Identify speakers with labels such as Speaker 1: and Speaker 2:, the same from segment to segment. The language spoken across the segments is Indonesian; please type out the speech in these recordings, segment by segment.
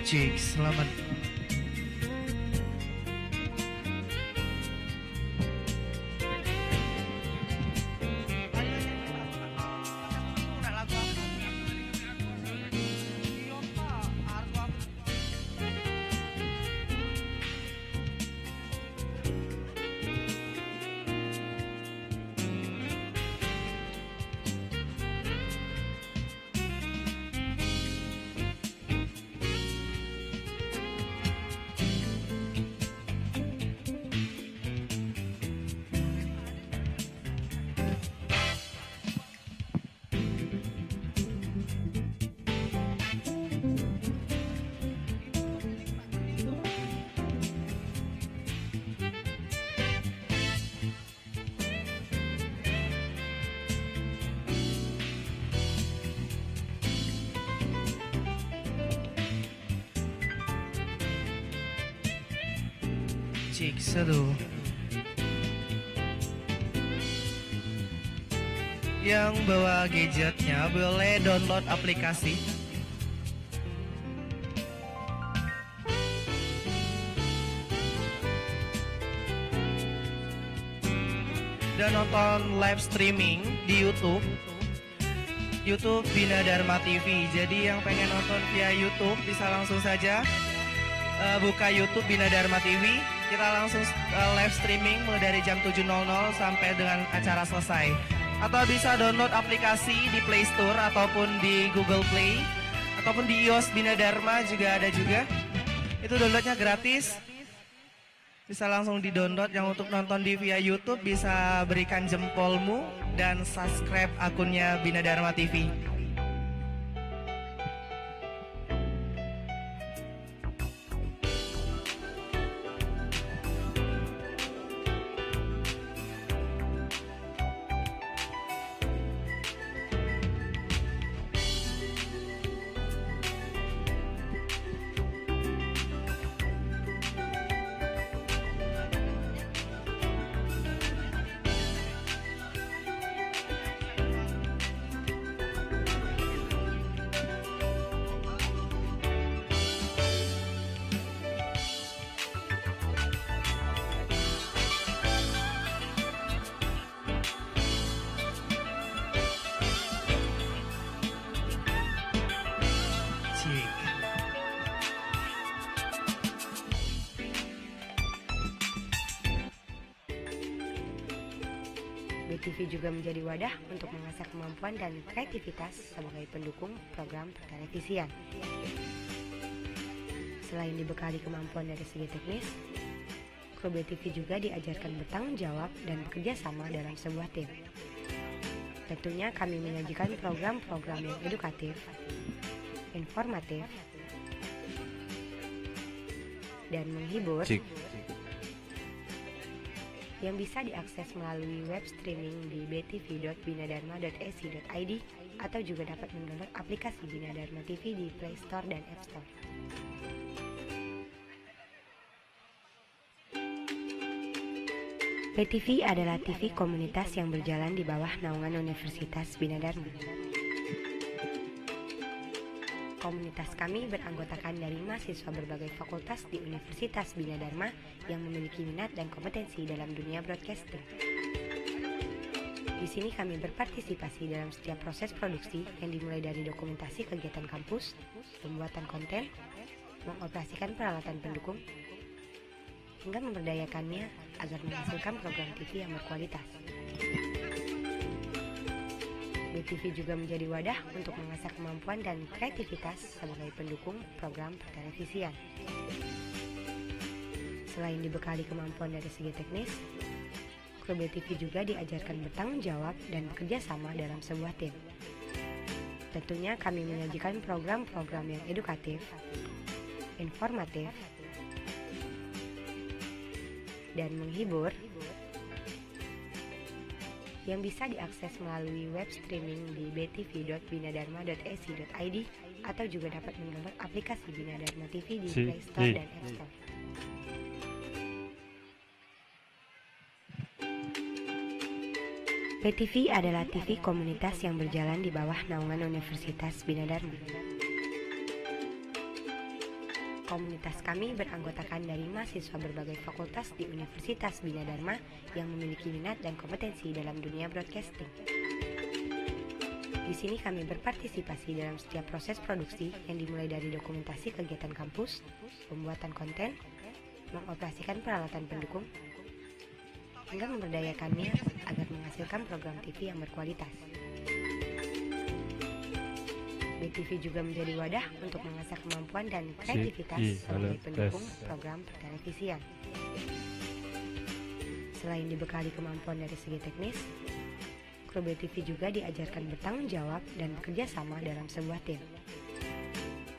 Speaker 1: Cik, selamat. Cik, seru. Yang bawa gadgetnya boleh download aplikasi. Dan nonton live streaming di YouTube. YouTube Bina Dharma TV. Jadi yang pengen nonton via YouTube bisa langsung saja buka YouTube Bina Dharma TV. Kita langsung live streaming mulai dari jam 7.00 sampai dengan acara selesai. Atau bisa download aplikasi di Play Store ataupun di Google Play ataupun di iOS Bina Dharma juga ada juga. Itu downloadnya gratis. Bisa langsung di-download. Yang untuk nonton di via YouTube bisa berikan jempolmu dan subscribe akunnya Bina Dharma TV.
Speaker 2: BTV juga menjadi wadah untuk mengasah kemampuan dan kreativitas sebagai pendukung program pertelevisian. Selain dibekali kemampuan dari segi teknis, kru BTV juga diajarkan bertanggung jawab dan bekerja sama dalam sebuah tim. Tentunya kami menyajikan program-program yang edukatif, informatif, dan menghibur yang bisa diakses melalui web streaming di btv.binadharma.ac.id atau juga dapat mendownload aplikasi Bina Dharma TV di Play Store dan App Store. BTV adalah TV komunitas yang berjalan di bawah naungan Universitas Bina Dharma. Komunitas kami beranggotakan dari mahasiswa berbagai fakultas di Universitas Bina Dharma yang memiliki minat dan kompetensi dalam dunia broadcasting. Di sini kami berpartisipasi dalam setiap proses produksi yang dimulai dari dokumentasi kegiatan kampus, pembuatan konten, mengoperasikan peralatan pendukung, hingga memberdayakannya agar menghasilkan program TV yang berkualitas. BTV juga menjadi wadah untuk mengasah kemampuan dan kreativitas sebagai pendukung program pertelevisian. Selain dibekali kemampuan dari segi teknis, kru BTV juga diajarkan bertanggung jawab dan bekerja sama dalam sebuah tim. Tentunya kami menyajikan program-program yang edukatif, informatif, dan menghibur yang bisa diakses melalui web streaming di btv.binadarma.ac.id atau juga dapat mendownload aplikasi Bina Dharma TV di Play Store dan App Store. PTV adalah TV komunitas yang berjalan di bawah naungan Universitas Bina Dharma. Komunitas kami beranggotakan dari mahasiswa berbagai fakultas di Universitas Bina Dharma yang memiliki minat dan kompetensi dalam dunia broadcasting. Di sini kami berpartisipasi dalam setiap proses produksi yang dimulai dari dokumentasi kegiatan kampus, pembuatan konten, mengoperasikan peralatan pendukung, hingga memberdayakannya agar menghasilkan program TV yang berkualitas. BTV juga menjadi wadah untuk mengasah kemampuan dan kreativitas sebagai pendukung program pertelevisian. Selain dibekali kemampuan dari segi teknis, kru BTV juga diajarkan bertanggung jawab dan bekerja sama dalam sebuah tim.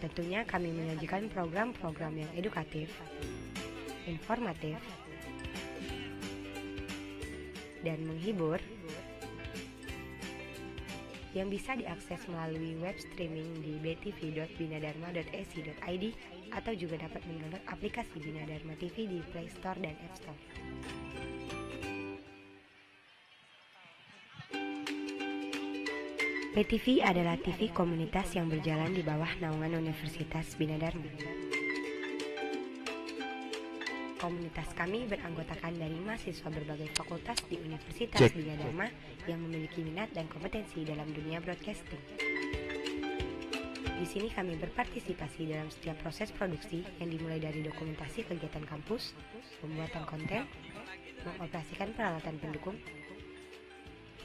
Speaker 2: Tentunya kami menyajikan program-program yang edukatif, informatif, dan menghibur yang bisa diakses melalui web streaming di btv.binadarma.ac.id atau juga dapat mendownload aplikasi Bina Dharma TV di Play Store dan App Store. PTV adalah TV komunitas yang berjalan di bawah naungan Universitas Bina Dharma. Komunitas kami beranggotakan dari mahasiswa berbagai fakultas di Universitas Bina Dharma yang memiliki minat dan kompetensi dalam dunia broadcasting. Di sini kami berpartisipasi dalam setiap proses produksi yang dimulai dari dokumentasi kegiatan kampus, pembuatan konten, mengoperasikan peralatan pendukung,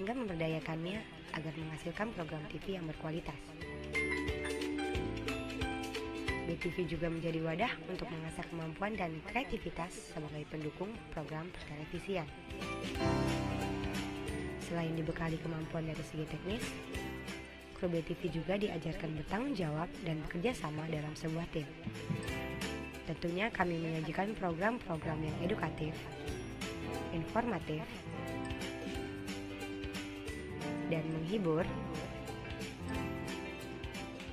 Speaker 2: hingga memberdayakannya agar menghasilkan program TV yang berkualitas. BTV juga menjadi wadah untuk mengasah kemampuan dan kreativitas sebagai pendukung program pertelevisian. Selain dibekali kemampuan dari segi teknis, kru BTV juga diajarkan bertanggung jawab dan bekerja sama dalam sebuah tim. Tentunya kami menyajikan program-program yang edukatif, informatif, dan menghibur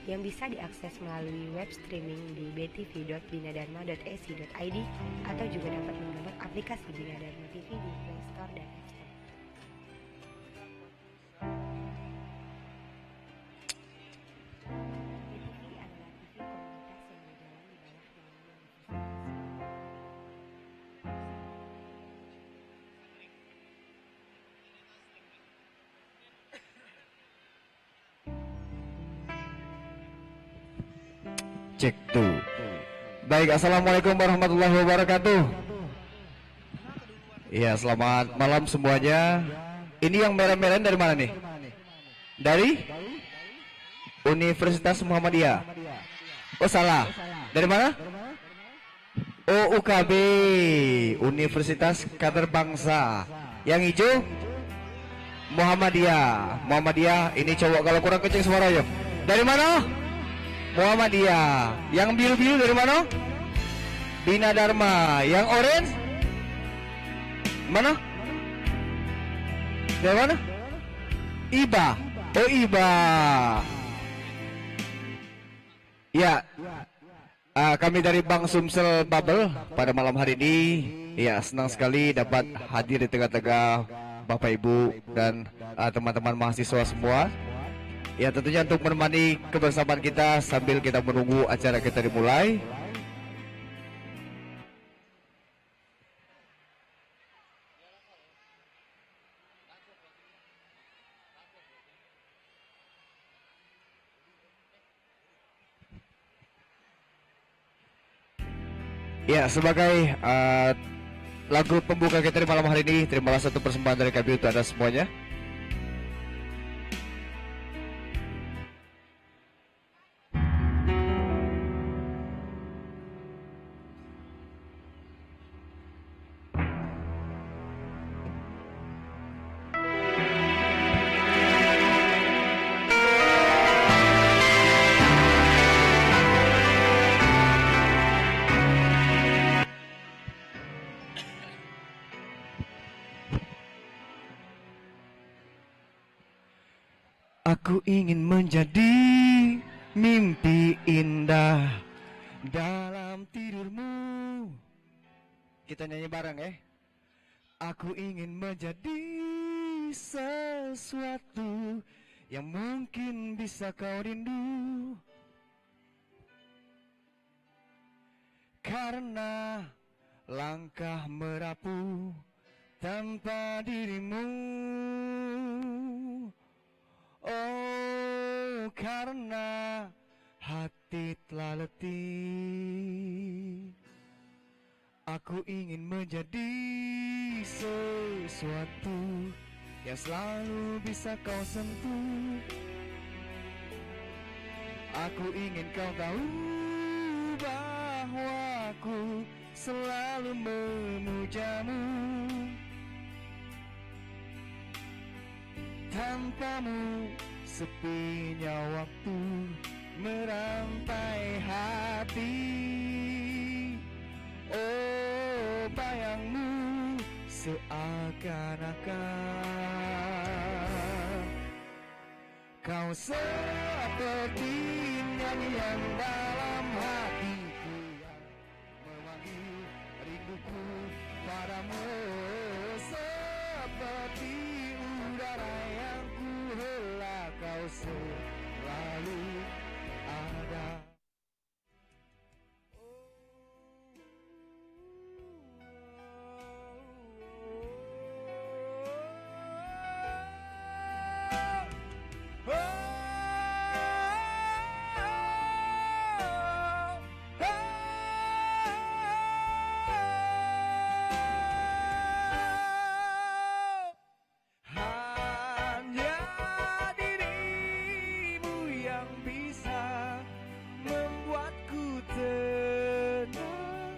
Speaker 2: yang bisa diakses melalui web streaming di btv.binadarma.ac.id atau juga dapat mendownload aplikasi Bina Dharma TV di Play Store dan App Store. BTV adalah TV komunitas yang berjalan di bawah naungan
Speaker 3: Cek tuh. Baik, assalamualaikum warahmatullahi wabarakatuh. Iya, selamat malam semuanya. Ini yang merah-merah dari mana nih? Dari Universitas Muhammadiyah. Oh salah. Dari mana? Oh UKB, Universitas Kader Bangsa. Yang hijau Muhammadiyah. Muhammadiyah. Ini cowok, kalau kurang kenceng suara yuk. Dari mana? Muhammadiyah. Yang biru-biru dari mana? Bina Dharma. Yang orange mana? Dari mana? IBA. Oh IBA. Ya. Kami dari Bank Sumsel Bubble pada malam hari ini, ya senang sekali dapat hadir di tengah-tengah Bapak Ibu dan teman-teman mahasiswa semua. Ya tentunya untuk menemani kebersamaan kita sambil kita menunggu acara kita dimulai. Ya sebagai lagu pembuka kita di malam hari ini, terimalah satu persembahan dari kami untuk Anda semuanya. Aku ingin menjadi mimpi indah dalam tidurmu. Kita nyanyi bareng ya. Aku ingin menjadi sesuatu yang mungkin bisa kau rindu. Karena langkah merapuh tanpa dirimu. Oh, karena hati telah letih. Aku ingin menjadi sesuatu yang selalu bisa kau sentuh. Aku ingin kau tahu bahwa aku selalu memujamu. Tanpamu sepinya waktu merantai hati. Oh, bayangmu seakan-akan kau seperti nyanyian dalam hatiku yang memanggil rinduku padamu. Seperti udara yang ku hela, kau selalu ada. Hanya dirimu yang bisa membuatku tenang.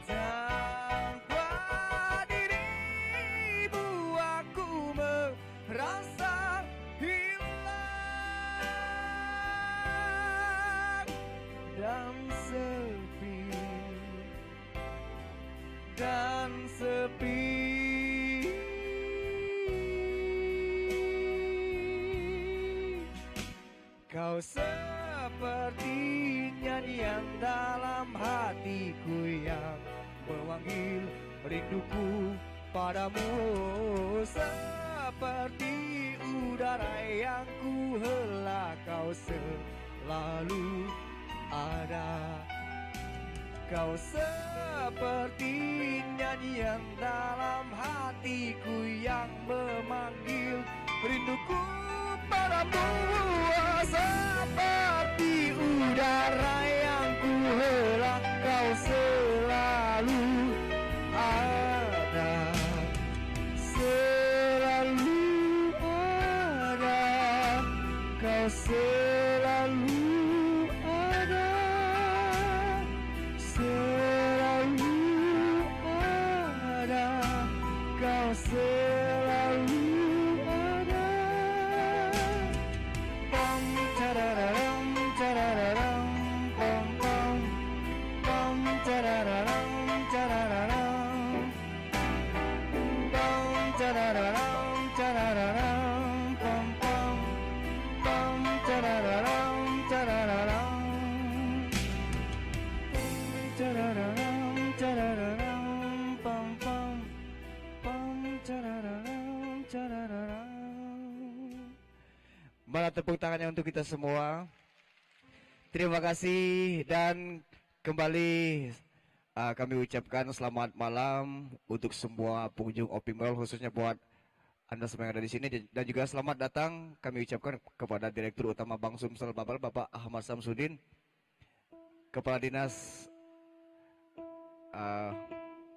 Speaker 3: Tanpa dirimu aku merasa hilang dan sepi, dan sepi. Kau seperti nyanyian dalam hatiku yang memanggil rinduku padamu. Seperti udara yang ku hela, kau selalu ada. Kau seperti nyanyian dalam hatiku yang memanggil rinduku padamu. Seperti udara yang ku hela, kau selalu ada. Selalu ada. Kau selalu ada. Selalu ada. Kau selalu ada. Pom tarararam tarararam pom pom pom tarararam tarararam pom tarararam tarararam pom pom pom tarararam tarararam tarararam tarararam pom pom pom tarararam tarararam. Mana tepuk tangannya untuk kita semua. Terima kasih dan kembali kami ucapkan selamat malam untuk semua pengunjung Opi Mall, khususnya buat Anda semua yang ada di sini, dan juga selamat datang kami ucapkan kepada Direktur Utama Bank Sumsel Babel Bapak Ahmad Samsudin, Kepala Dinas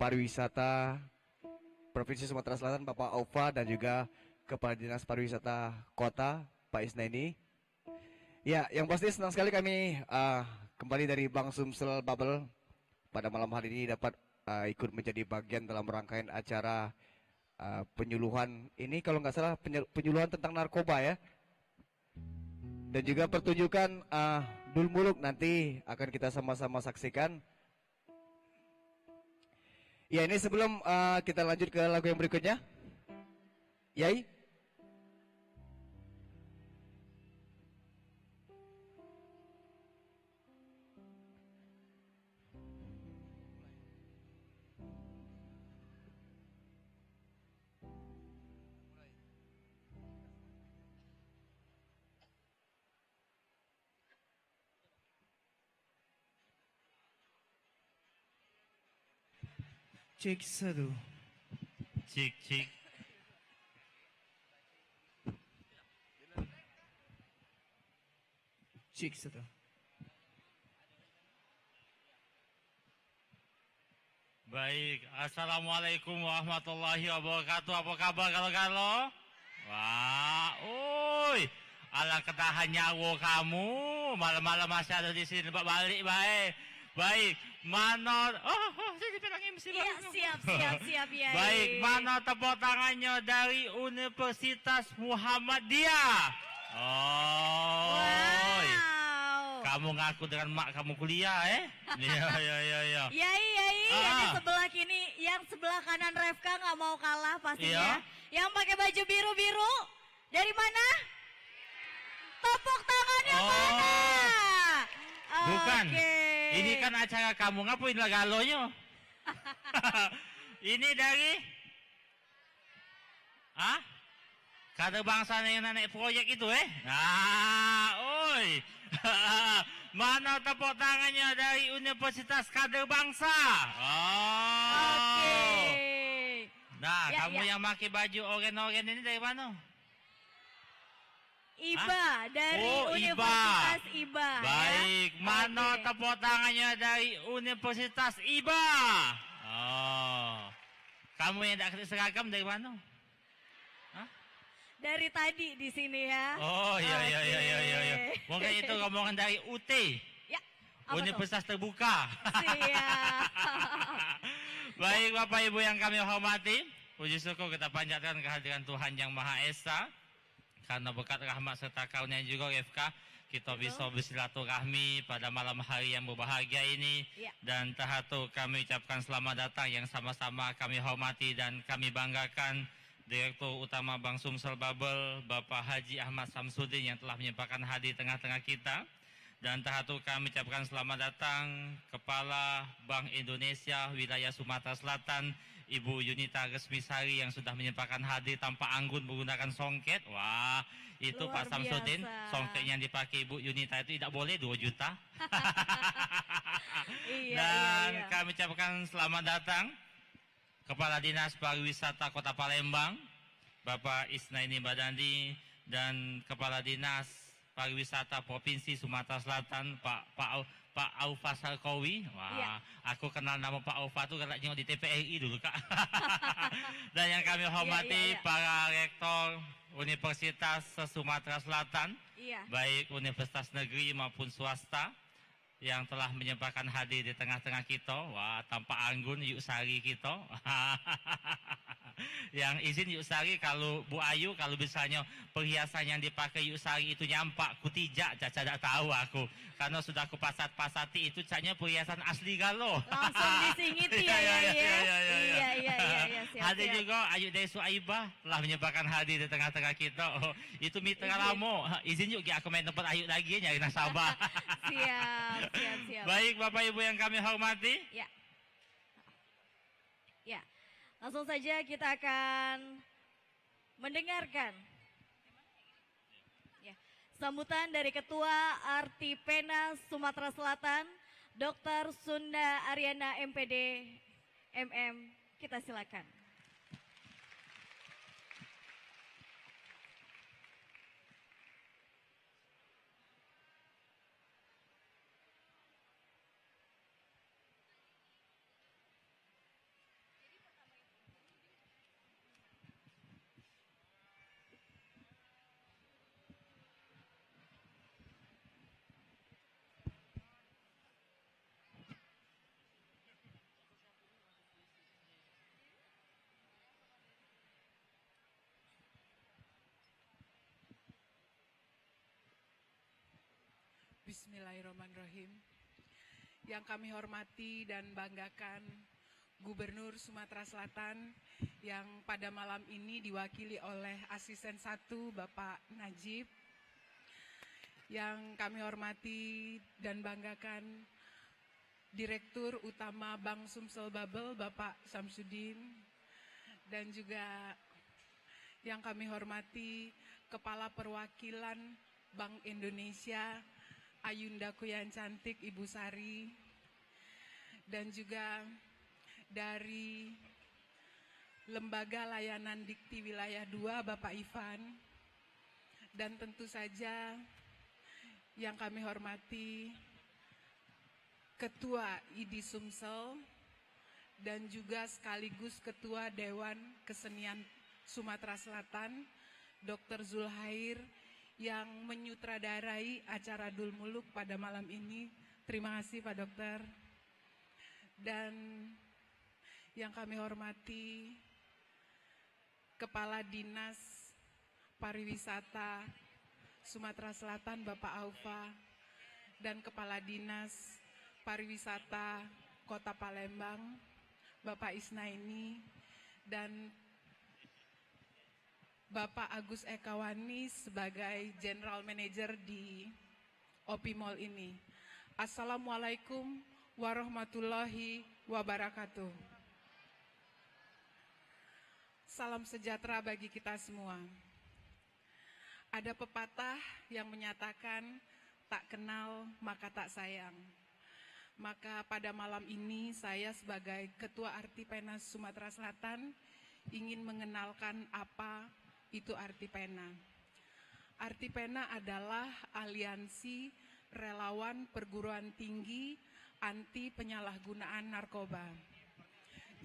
Speaker 3: Pariwisata Provinsi Sumatera Selatan Bapak Aufa, dan juga Kepala Dinas Pariwisata Kota Pak Isnaini. Ya, yang pasti senang sekali kami kembali dari Bank Sumsel Babel pada malam hari ini dapat ikut menjadi bagian dalam rangkaian acara penyuluhan ini, kalau nggak salah penyuluhan tentang narkoba ya, dan juga pertunjukan Dul Muluk nanti akan kita sama-sama saksikan. Ya, ini sebelum kita lanjut ke lagu yang berikutnya, Yai.
Speaker 1: Cek satu.
Speaker 4: Cik cik.
Speaker 1: Cek satu.
Speaker 4: Baik, assalamualaikum warahmatullahi wabarakatuh. Apa kabar kalau? Wah, oi, ala ketahan nyawa kamu. Malam-malam masih ada di sini. Balik baik. Baik, mana? Saya bilang MC
Speaker 5: Iya, siap ya.
Speaker 4: Baik, mana tepuk tangannya dari Universitas Muhammadiyah? Oh,
Speaker 5: Wow.
Speaker 4: kamu ngaku dengan mak kamu kuliah, Iya.
Speaker 5: Yai,
Speaker 4: Ah.
Speaker 5: ada sebelah kini, yang sebelah kanan Refka nggak mau kalah pastinya.
Speaker 4: Iya.
Speaker 5: Yang pakai baju biru-biru, dari mana? Tepuk tangannya mana?
Speaker 4: Bukan.
Speaker 5: Oke.
Speaker 4: Ini kan acara kamu, ngapain lah galonya? Ini dari Kader bangsa yang naik proyek itu, oi. Mana tepuk tangannya dari Universitas Kader Bangsa?
Speaker 5: Oke.
Speaker 4: Nah,
Speaker 5: Ya,
Speaker 4: kamu
Speaker 5: ya.
Speaker 4: yang pakai baju oren-oren ini dari mana?
Speaker 5: IBA dari
Speaker 4: Oh,
Speaker 5: Universitas IBA.
Speaker 4: Baik,
Speaker 5: ya.
Speaker 4: mana
Speaker 5: Oke.
Speaker 4: tepuk tangannya dari Universitas IBA? Oh, kamu yang tak seragam dari mana?
Speaker 5: Dari tadi di sini ya.
Speaker 4: Oh, iya.
Speaker 5: Oke.
Speaker 4: Mungkin itu rombongan dari UT,
Speaker 5: Ya. Apa tuh?
Speaker 4: Universitas Terbuka.
Speaker 5: Siap.
Speaker 4: Baik, Bapak Ibu yang kami hormati, puji syukur kita panjatkan kehadiran Tuhan Yang Maha Esa. Karena berkat rahmat serta karunia juga, FK, kita bisa bersilaturahmi pada malam hari yang berbahagia ini.
Speaker 5: Ya.
Speaker 4: Dan terhatu kami ucapkan selamat datang yang sama-sama kami hormati dan kami banggakan Direktur Utama Bank Sumsel Babel, Bapak Haji Ahmad Samsudin yang telah menyempatkan hadir di tengah-tengah kita. Dan terhatu kami ucapkan selamat datang Kepala Bank Indonesia Wilayah Sumatera Selatan, Ibu Yunita Resmisari yang sudah menyempatkan hadir tanpa anggun menggunakan songket. Wah, itu
Speaker 5: Luar
Speaker 4: Pak Samsudin,
Speaker 5: biasa.
Speaker 4: songket yang dipakai Ibu Yunita itu tidak boleh 2 juta.
Speaker 5: Iya,
Speaker 4: Dan
Speaker 5: iya.
Speaker 4: kami ucapkan selamat datang Kepala Dinas Pariwisata Kota Palembang, Bapak Isnaini Badandi, dan Kepala Dinas Pariwisata Provinsi Sumatera Selatan, Pak Aufa Sarkowi. Wah,
Speaker 5: Iya.
Speaker 4: aku kenal nama Pak Aufa itu karena nyok di TPRI dulu, Kak. Dan yang kami hormati
Speaker 5: iya.
Speaker 4: para rektor Universitas Sumatera Selatan,
Speaker 5: Iya.
Speaker 4: baik universitas negeri maupun swasta, yang telah menyempatkan hadir di tengah-tengah kita. Wah, tanpa anggun Yuk Sari kita. Yang izin Yuk Sari, kalau Bu Ayu, kalau misalnya perhiasan yang dipakai Yuk Sari itu nyampak, ku tidak, Caca tidak tahu aku. Karena sudah aku pasati itu caknya perhiasan asli galo.
Speaker 5: Langsung disingiti ya. Iya, siap.
Speaker 4: Ada juga Ayu Desu Aibah telah menyempatkan hadir di tengah-tengah kita. Oh, itu mitra
Speaker 5: Izin.
Speaker 4: lama. Izin yuk aku main tempat Ayu lagi nyari nasabah.
Speaker 5: Siap.
Speaker 4: Baik Bapak Ibu yang kami hormati.
Speaker 5: Ya. Langsung saja kita akan mendengarkan sambutan dari Ketua Artipena Sumatera Selatan, Dr. Sunda Ariana MPD MM. Kita silakan.
Speaker 6: Bismillahirrahmanirrahim. Yang kami hormati dan banggakan Gubernur Sumatera Selatan yang pada malam ini diwakili oleh Asisten 1 Bapak Najib. Yang kami hormati dan banggakan Direktur Utama Bank Sumsel Babel Bapak Samsudin. Dan juga yang kami hormati Kepala Perwakilan Bank Indonesia Ayunda Kuyan Cantik Ibu Sari, dan juga dari Lembaga Layanan Dikti Wilayah 2 Bapak Ivan, dan tentu saja yang kami hormati Ketua ID Sumsel dan juga sekaligus Ketua Dewan Kesenian Sumatera Selatan, Dr. Zulhair, yang menyutradarai acara Dul Muluk pada malam ini. Terima kasih Pak Dokter. Dan yang kami hormati Kepala Dinas Pariwisata Sumatera Selatan Bapak Aufa, dan Kepala Dinas Pariwisata Kota Palembang Bapak Isnaini, dan Bapak Agus Ekawani sebagai General Manager di OP Mall ini. Assalamualaikum warahmatullahi wabarakatuh. Salam sejahtera bagi kita semua. Ada pepatah yang menyatakan tak kenal maka tak sayang. Maka pada malam ini saya sebagai Ketua Artipena Sumatera Selatan ingin mengenalkan apa itu Artipena. Artipena adalah aliansi relawan perguruan tinggi anti penyalahgunaan narkoba.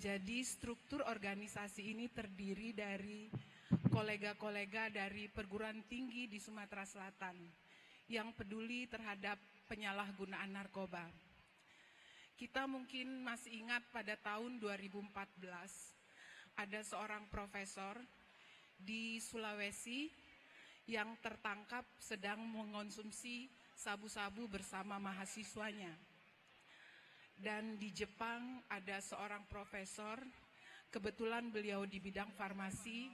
Speaker 6: Jadi struktur organisasi ini terdiri dari kolega-kolega dari perguruan tinggi di Sumatera Selatan yang peduli terhadap penyalahgunaan narkoba. Kita mungkin masih ingat pada tahun 2014 ada seorang profesor di Sulawesi yang tertangkap sedang mengonsumsi sabu-sabu bersama mahasiswanya. Dan di Jepang ada seorang profesor, kebetulan beliau di bidang farmasi,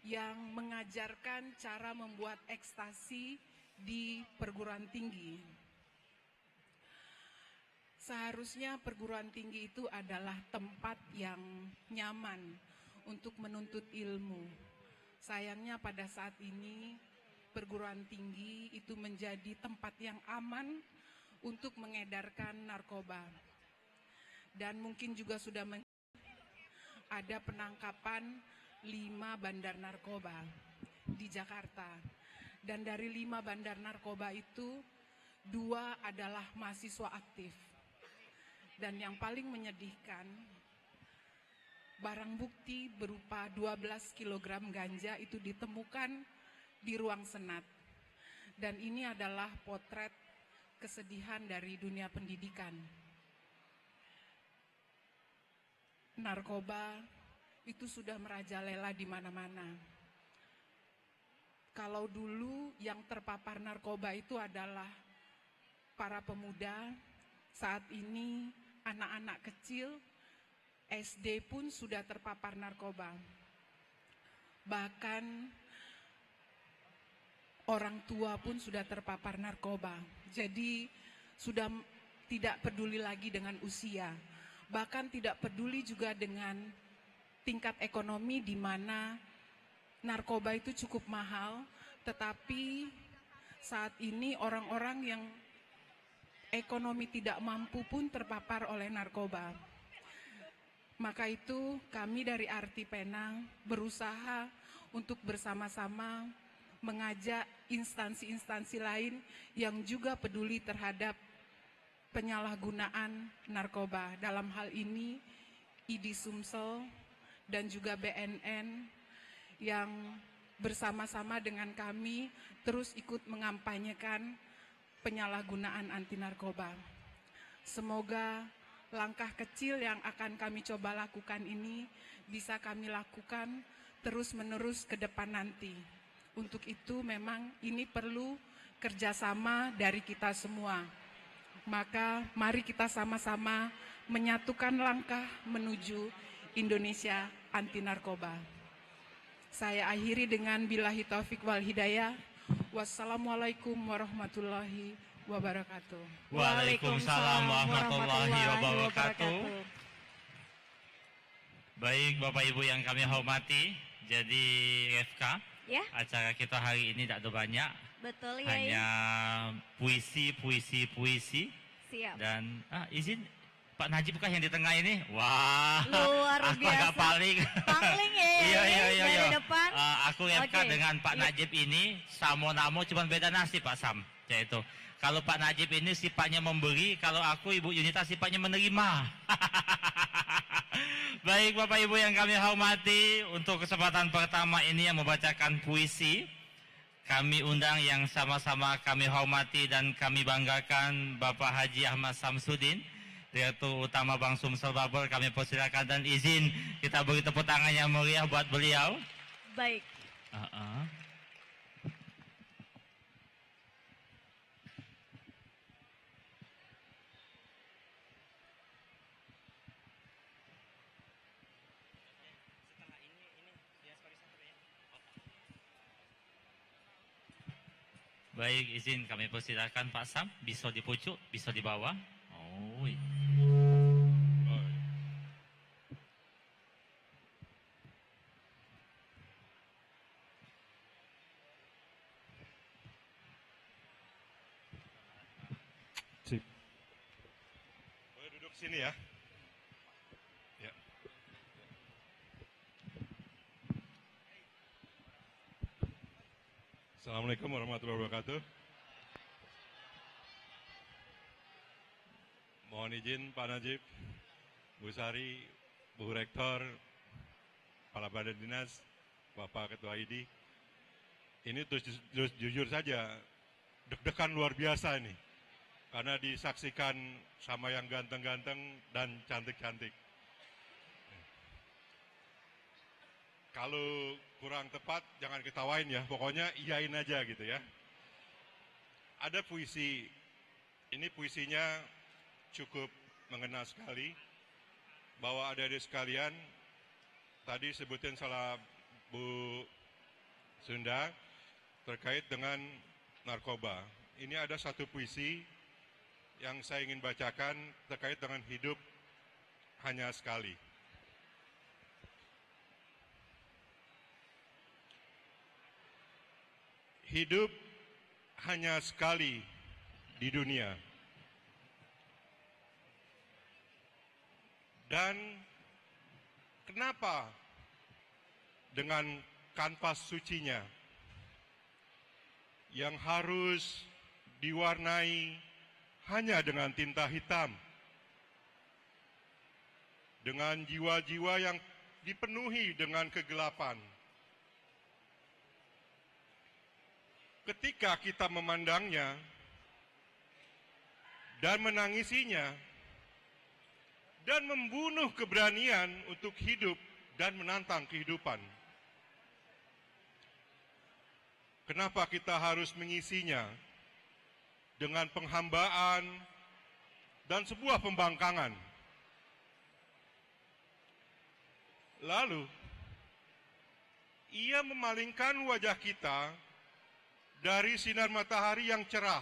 Speaker 6: yang mengajarkan cara membuat ekstasi di perguruan tinggi. Seharusnya perguruan tinggi itu adalah tempat yang nyaman untuk menuntut ilmu. Sayangnya pada saat ini perguruan tinggi itu menjadi tempat yang aman untuk mengedarkan narkoba. Dan mungkin juga sudah ada penangkapan 5 bandar narkoba di Jakarta. Dan dari 5 bandar narkoba itu 2 adalah mahasiswa aktif. Dan yang paling menyedihkan, barang bukti berupa 12 kg ganja itu ditemukan di ruang senat. Dan ini adalah potret kesedihan dari dunia pendidikan. Narkoba itu sudah merajalela di mana-mana. Kalau dulu yang terpapar narkoba itu adalah para pemuda, saat ini anak-anak kecil, SD pun sudah terpapar narkoba. Bahkan orang tua pun sudah terpapar narkoba. Jadi sudah tidak peduli lagi dengan usia. Bahkan tidak peduli juga dengan tingkat ekonomi di mana narkoba itu cukup mahal, tetapi saat ini orang-orang yang ekonomi tidak mampu pun terpapar oleh narkoba. Maka itu kami dari Artipena berusaha untuk bersama-sama mengajak instansi-instansi lain yang juga peduli terhadap penyalahgunaan narkoba. Dalam hal ini ID Sumsel dan juga BNN yang bersama-sama dengan kami terus ikut mengampanyekan penyalahgunaan anti narkoba. Semoga langkah kecil yang akan kami coba lakukan ini bisa kami lakukan terus-menerus ke depan nanti. Untuk itu memang ini perlu kerjasama dari kita semua. Maka mari kita sama-sama menyatukan langkah menuju Indonesia anti narkoba. Saya akhiri dengan billahi taufik wal hidayah. Wassalamualaikum warahmatullahi wabarakatuh.
Speaker 4: Waalaikumsalam warahmatullahi wabarakatuh. Baik Bapak Ibu yang kami hormati, jadi Refka,
Speaker 5: Ya,
Speaker 4: acara kita hari ini tidak ada banyak,
Speaker 5: betul ya.
Speaker 4: hanya puisi.
Speaker 5: Siap.
Speaker 4: Dan izin Pak Najib kah yang di tengah ini? Wah,
Speaker 5: Luar
Speaker 4: aku agak
Speaker 5: biasa.
Speaker 4: paling.
Speaker 5: Pangling ya, dari depan.
Speaker 4: Aku FK
Speaker 5: Oke.
Speaker 4: dengan Pak Najib ini samo namo cuma beda nasib Pak Sam. Yaitu kalau Pak Najib ini sifatnya memberi, kalau aku Ibu Yunita sifatnya menerima. Baik Bapak Ibu yang kami hormati, untuk kesempatan pertama ini yang membacakan puisi, kami undang yang sama-sama kami hormati dan kami banggakan Bapak Haji Ahmad Samsudin, Direktur Utama Bank Sumsel Bubble. Kami persilakan dan izin kita beri tepuk tangan yang meriah buat beliau.
Speaker 5: Baik.
Speaker 4: Baik, izin kami persilakan Pak Sam, bisa di pucuk, bisa di bawah. Oh, iya.
Speaker 7: Sip. Boleh duduk sini ya. Ya. Assalamualaikum warahmatullahi wabarakatuh. Mohon izin Pak Najib, Bu Sari, Bu Rektor, Kepala Badan Dinas, Bapak Ketua ID. Ini terus jujur saja, deg-degan luar biasa ini. Karena disaksikan sama yang ganteng-ganteng dan cantik-cantik. Kalau kurang tepat, jangan ketawain ya, pokoknya iyain aja gitu ya. Ada puisi, ini puisinya cukup mengena sekali, bahwa adik-adik sekalian, tadi sebutin salah Bu Sunda, terkait dengan narkoba. Ini ada satu puisi yang saya ingin bacakan terkait dengan hidup hanya sekali. Hidup hanya sekali di dunia. Dan kenapa dengan kanvas sucinya yang harus diwarnai hanya dengan tinta hitam, dengan jiwa-jiwa yang dipenuhi dengan kegelapan. Ketika kita memandangnya dan menangisinya dan membunuh keberanian untuk hidup dan menantang kehidupan, kenapa kita harus mengisinya dengan penghambaan dan sebuah pembangkangan? Lalu, ia memalingkan wajah kita dari sinar matahari yang cerah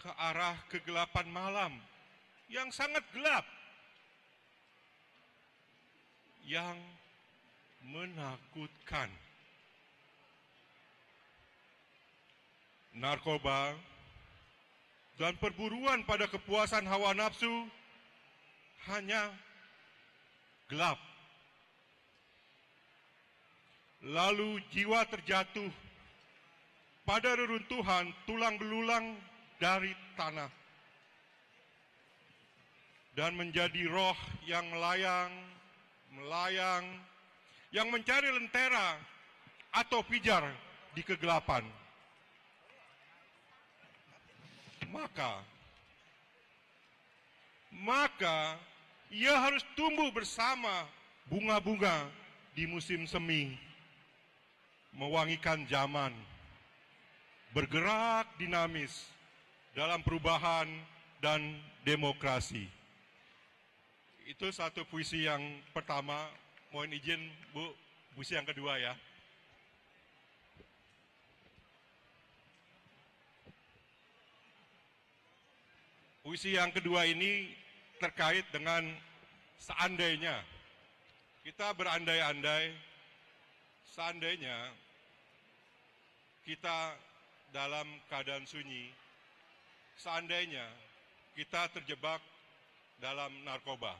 Speaker 7: ke arah kegelapan malam yang sangat gelap, yang menakutkan. Narkoba dan perburuan pada kepuasan hawa nafsu hanya gelap. Lalu jiwa terjatuh pada reruntuhan tulang belulang dari tanah dan menjadi roh yang melayang, yang mencari lentera atau pijar di kegelapan. Maka ia harus tumbuh bersama bunga-bunga di musim semi, mewangikan zaman, bergerak dinamis dalam perubahan dan demokrasi. Itu satu puisi yang pertama. Mohon izin Bu, puisi yang kedua ya. Puisi yang kedua ini terkait dengan seandainya. Kita berandai-andai, seandainya kita dalam keadaan sunyi, seandainya kita terjebak dalam narkoba.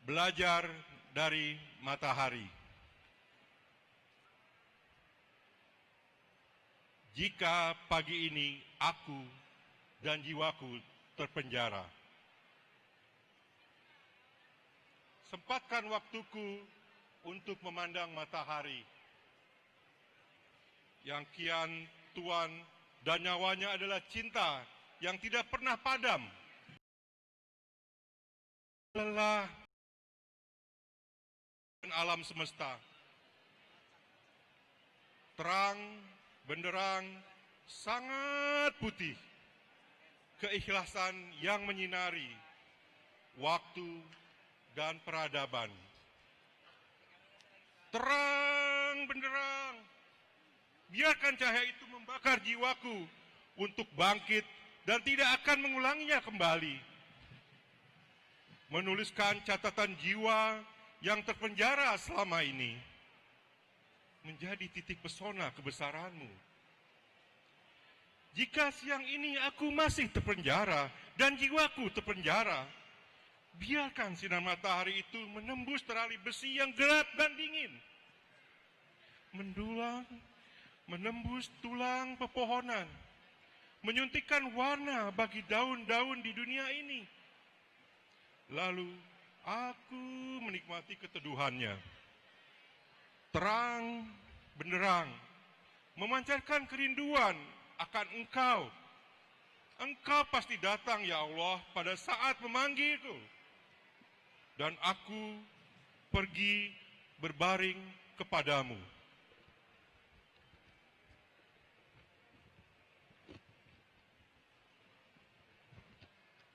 Speaker 7: Belajar dari matahari. Jika pagi ini aku dan jiwaku terpenjara, sempatkan waktuku untuk memandang matahari yang kian tuan dan nyawanya adalah cinta yang tidak pernah padam. Lelah alam semesta, terang, benderang, sangat putih, keikhlasan yang menyinari waktu dan peradaban. Terang benderang, biarkan cahaya itu membakar jiwaku untuk bangkit dan tidak akan mengulanginya kembali. Menuliskan catatan jiwa yang terpenjara selama ini menjadi titik pesona kebesaranmu. Jika siang ini aku masih terpenjara dan jiwaku terpenjara, biarkan sinar matahari itu menembus terali besi yang gelap dan dingin. Mendulang, menembus tulang pepohonan, menyuntikkan warna bagi daun-daun di dunia ini. Lalu aku menikmati keteduhannya. Terang benderang, memancarkan kerinduan akan Engkau. Engkau pasti datang, ya Allah, pada saat memanggilku. Dan aku pergi berbaring kepadamu.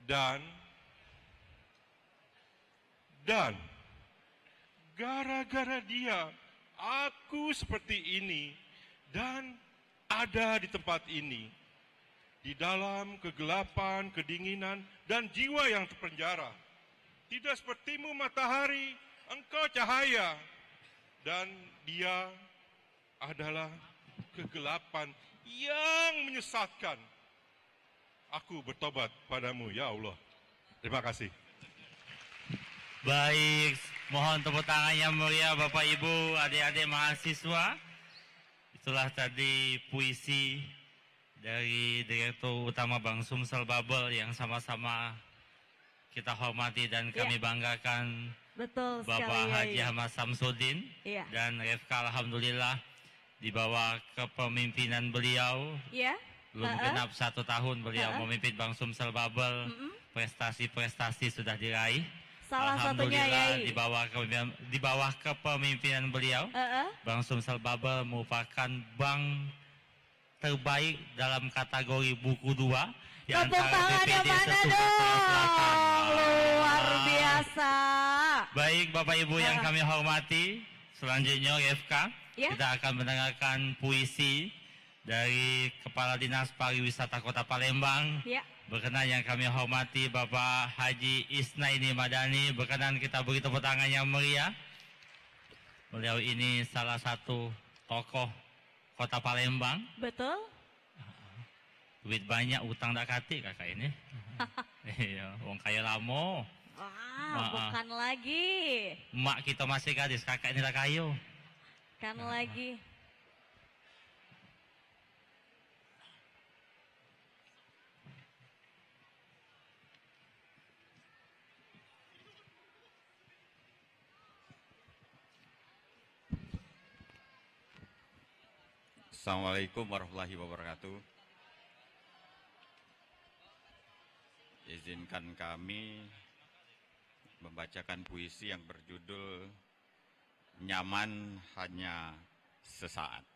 Speaker 7: Dan gara-gara dia, aku seperti ini dan ada di tempat ini, di dalam kegelapan, kedinginan, dan jiwa yang terpenjara. Tidak sepertimu matahari, engkau cahaya, dan dia adalah kegelapan yang menyesatkan. Aku bertobat padamu, ya Allah. Terima kasih.
Speaker 4: Baik, mohon tepuk tangan yang mulia Bapak Ibu, adik-adik mahasiswa. Itulah tadi puisi dari Direktur Utama Bank Sumsel Babel yang sama-sama kita hormati dan kami banggakan.
Speaker 5: Betul
Speaker 4: Bapak
Speaker 5: sekali,
Speaker 4: Haji
Speaker 5: Yai.
Speaker 4: Ahmad Samsudin
Speaker 5: Iya.
Speaker 4: dan Refka, alhamdulillah di bawah kepemimpinan beliau
Speaker 5: Ya.
Speaker 4: belum genap 1 tahun beliau memimpin Bank Sumsel Babel. Prestasi-prestasi sudah diraih.
Speaker 5: Salah satunya,
Speaker 4: Alhamdulillah
Speaker 5: Yai.
Speaker 4: di bawah kepemimpinan beliau, Bank Sumsel Babel merupakan bank terbaik dalam kategori buku 2 di
Speaker 5: Tepuk
Speaker 4: antara
Speaker 5: tangan yang
Speaker 4: BPD
Speaker 5: mana
Speaker 4: se-Sumatera Selatan.
Speaker 5: dong? Luar
Speaker 4: Wah.
Speaker 5: biasa.
Speaker 4: Baik Bapak Ibu yang kami hormati, selanjutnya Refka,
Speaker 5: Ya.
Speaker 4: kita akan mendengarkan puisi dari Kepala Dinas Pariwisata Kota Palembang.
Speaker 5: Ya.
Speaker 4: Berkenan yang kami hormati Bapak Haji Isnaini Madani, berkenan kita beri tepuk tangan yang meriah. Beliau ini salah satu tokoh Kota Palembang.
Speaker 5: Betul.
Speaker 4: Duit banyak, utang tak kati kakak ini. Iya, wong kaya lamo.
Speaker 5: Wah, bukan lagi.
Speaker 4: Mak kita masih gadis, kakak ini lah kayo.
Speaker 5: Kan lagi.
Speaker 8: Assalamualaikum warahmatullahi wabarakatuh. Izinkan kami membacakan puisi yang berjudul Nyaman Hanya Sesaat.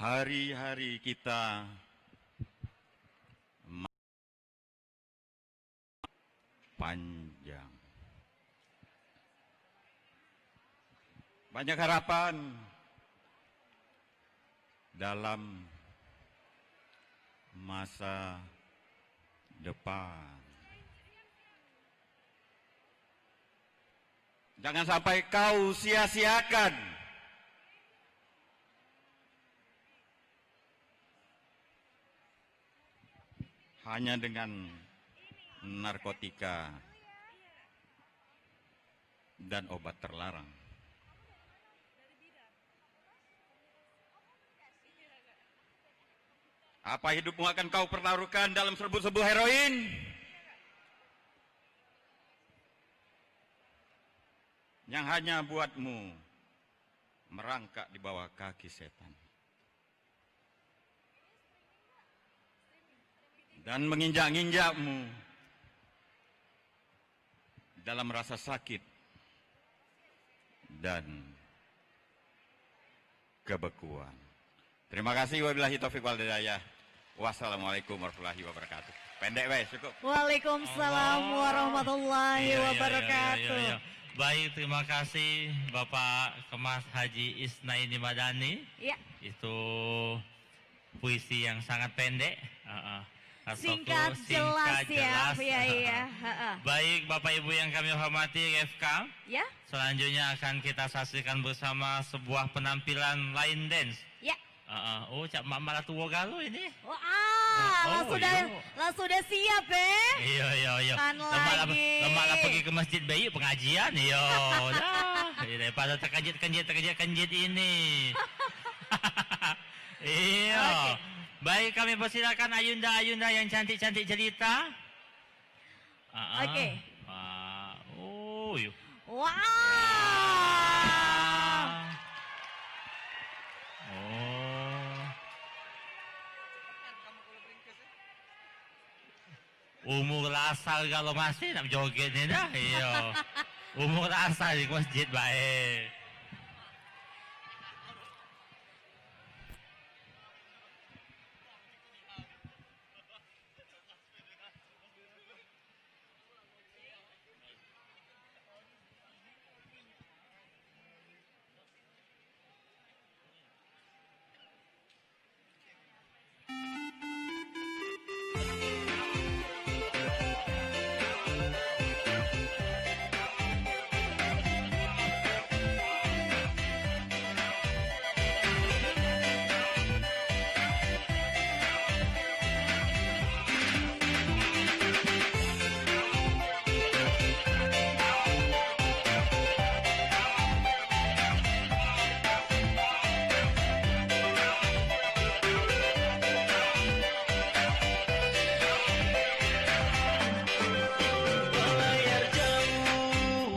Speaker 8: Hari-hari kita panjang. Banyak harapan dalam masa depan. Jangan sampai kau sia-siakan hanya dengan narkotika dan obat terlarang. Apa hidupmu akan kau pertaruhkan dalam serbu-serbu heroin? Yang hanya buatmu merangkak di bawah kaki setan. Dan menginjak-injakmu dalam rasa sakit dan kebekuan. Terima kasih, wabillahi taufiq wal hidayah. Wassalamualaikum warahmatullahi wabarakatuh. Pendek weh, cukup.
Speaker 5: Waalaikumsalam warahmatullahi
Speaker 4: Iya, iya, iya,
Speaker 5: wabarakatuh.
Speaker 4: iya, iya. Baik, terima kasih Bapak Kemas Haji Isnaini Madani.
Speaker 5: Ya,
Speaker 4: Itu puisi yang sangat pendek. Ataupun
Speaker 5: singkat jelas ya.
Speaker 4: jelas.
Speaker 5: Iya, iya. Ha-ha.
Speaker 4: Baik, Bapak Ibu yang kami hormati, RFK.
Speaker 5: Ya,
Speaker 4: Selanjutnya akan kita saksikan bersama sebuah penampilan line dance.
Speaker 5: ya.
Speaker 4: Oh, Cak Mak malah tua galau ini.
Speaker 5: Wah,
Speaker 4: Oh,
Speaker 5: lah sudah siap
Speaker 4: Iya, iya, iya.
Speaker 5: Kan lagi.
Speaker 4: Lemak lah pergi ke masjid bayi pengajian. Iya, dah. Daripada terkejit ini. Iya.
Speaker 5: Oke.
Speaker 4: Baik, kami persilakan Ayunda-Ayunda yang cantik-cantik cerita.
Speaker 5: Oke.
Speaker 4: Yuk.
Speaker 5: Wow.
Speaker 4: Umur asal kalau masih nak joget ni dah. Iya. Umur asal di masjid baik.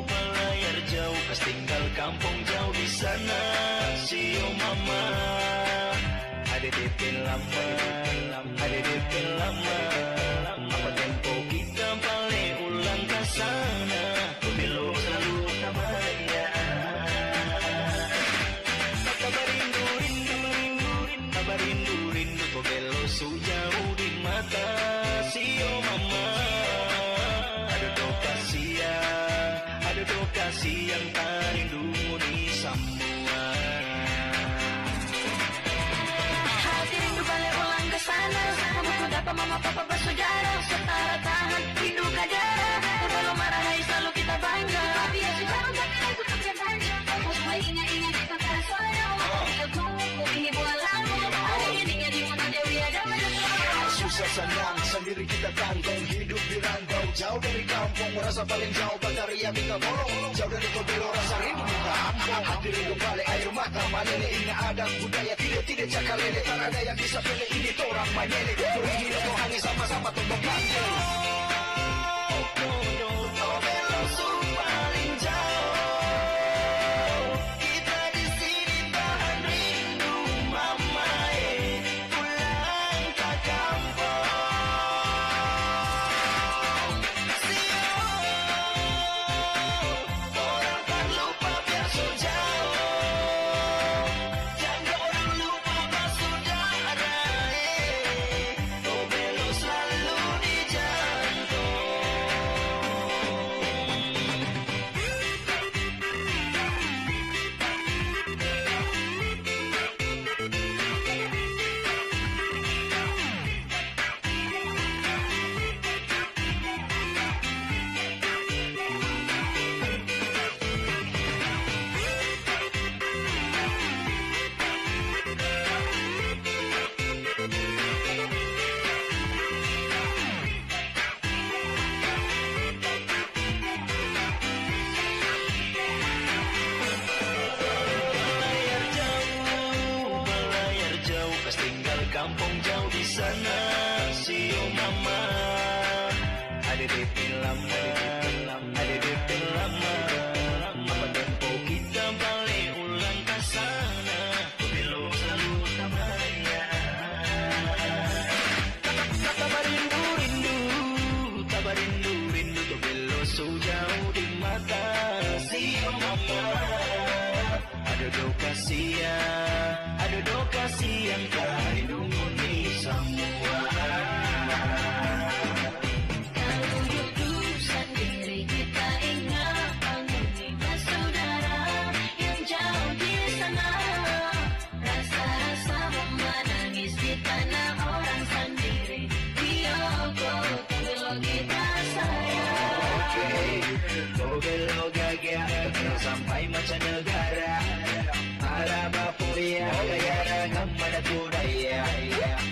Speaker 9: Pelayar jauh, pas tinggal kampung jauh di sana. Sio mama, ada DP lama, ada DP lama. Apa tempo kita balik ulang ke sana? Belok selalu namanya. Kabar rindu, rindu, rindu, kabar rindu, rindu. Kau belok sejauh di mata. Sio mama, ada do kasihan tak rindumu di semua.
Speaker 10: Hati rindu balik ulang ke sana. Kamu dapat mama papa bersaudara. Setara tahan rindu kejar. Kalau marah hai selalu kita bangga. Tapi ya sudah jangan ikut terjadi. Kamu semua ingat-ingat di kota saya. Dia tunggu ini buat lalu. Ada ininya di mana Dewi ada
Speaker 9: Susah senang sendiri kita tanggung, hidup di rantau jauh dari kampung, merasa paling jauh Bataria minta tolong, jauh dari Kobelo rasa rindu di kampung. Hati rindu balik air mata malele, ini ada budaya tidak cakalele, tak ada yang bisa pilih ini orang manyele. Turi hidup rohani sama-sama tumbang panggil. Kobelo paling jauh, kita di sini tahan rindu mama pulang ke kampung. Orang tak lupa biar sejauh, jangan orang lupa bersaudara. Kobelo ada DP lama, ada DP lama. Apa tempo kita balik ulang ke sana, belok selalu tamanya. Tabah rindu, rindu, tabah rindu, rindu tuh belok sejauh di mata si mama. Ada do kasihan lindungi semua.
Speaker 10: Kalau hidup sendiri kita ingat mengingat saudara yang jauh di sana. Rasa-rasa menangis di tanah orang sendiri. Bioko kalau kita sayang.
Speaker 9: Bogelo gagah sampai mancanegara. Harap apa ya gaya ragam mana budaya.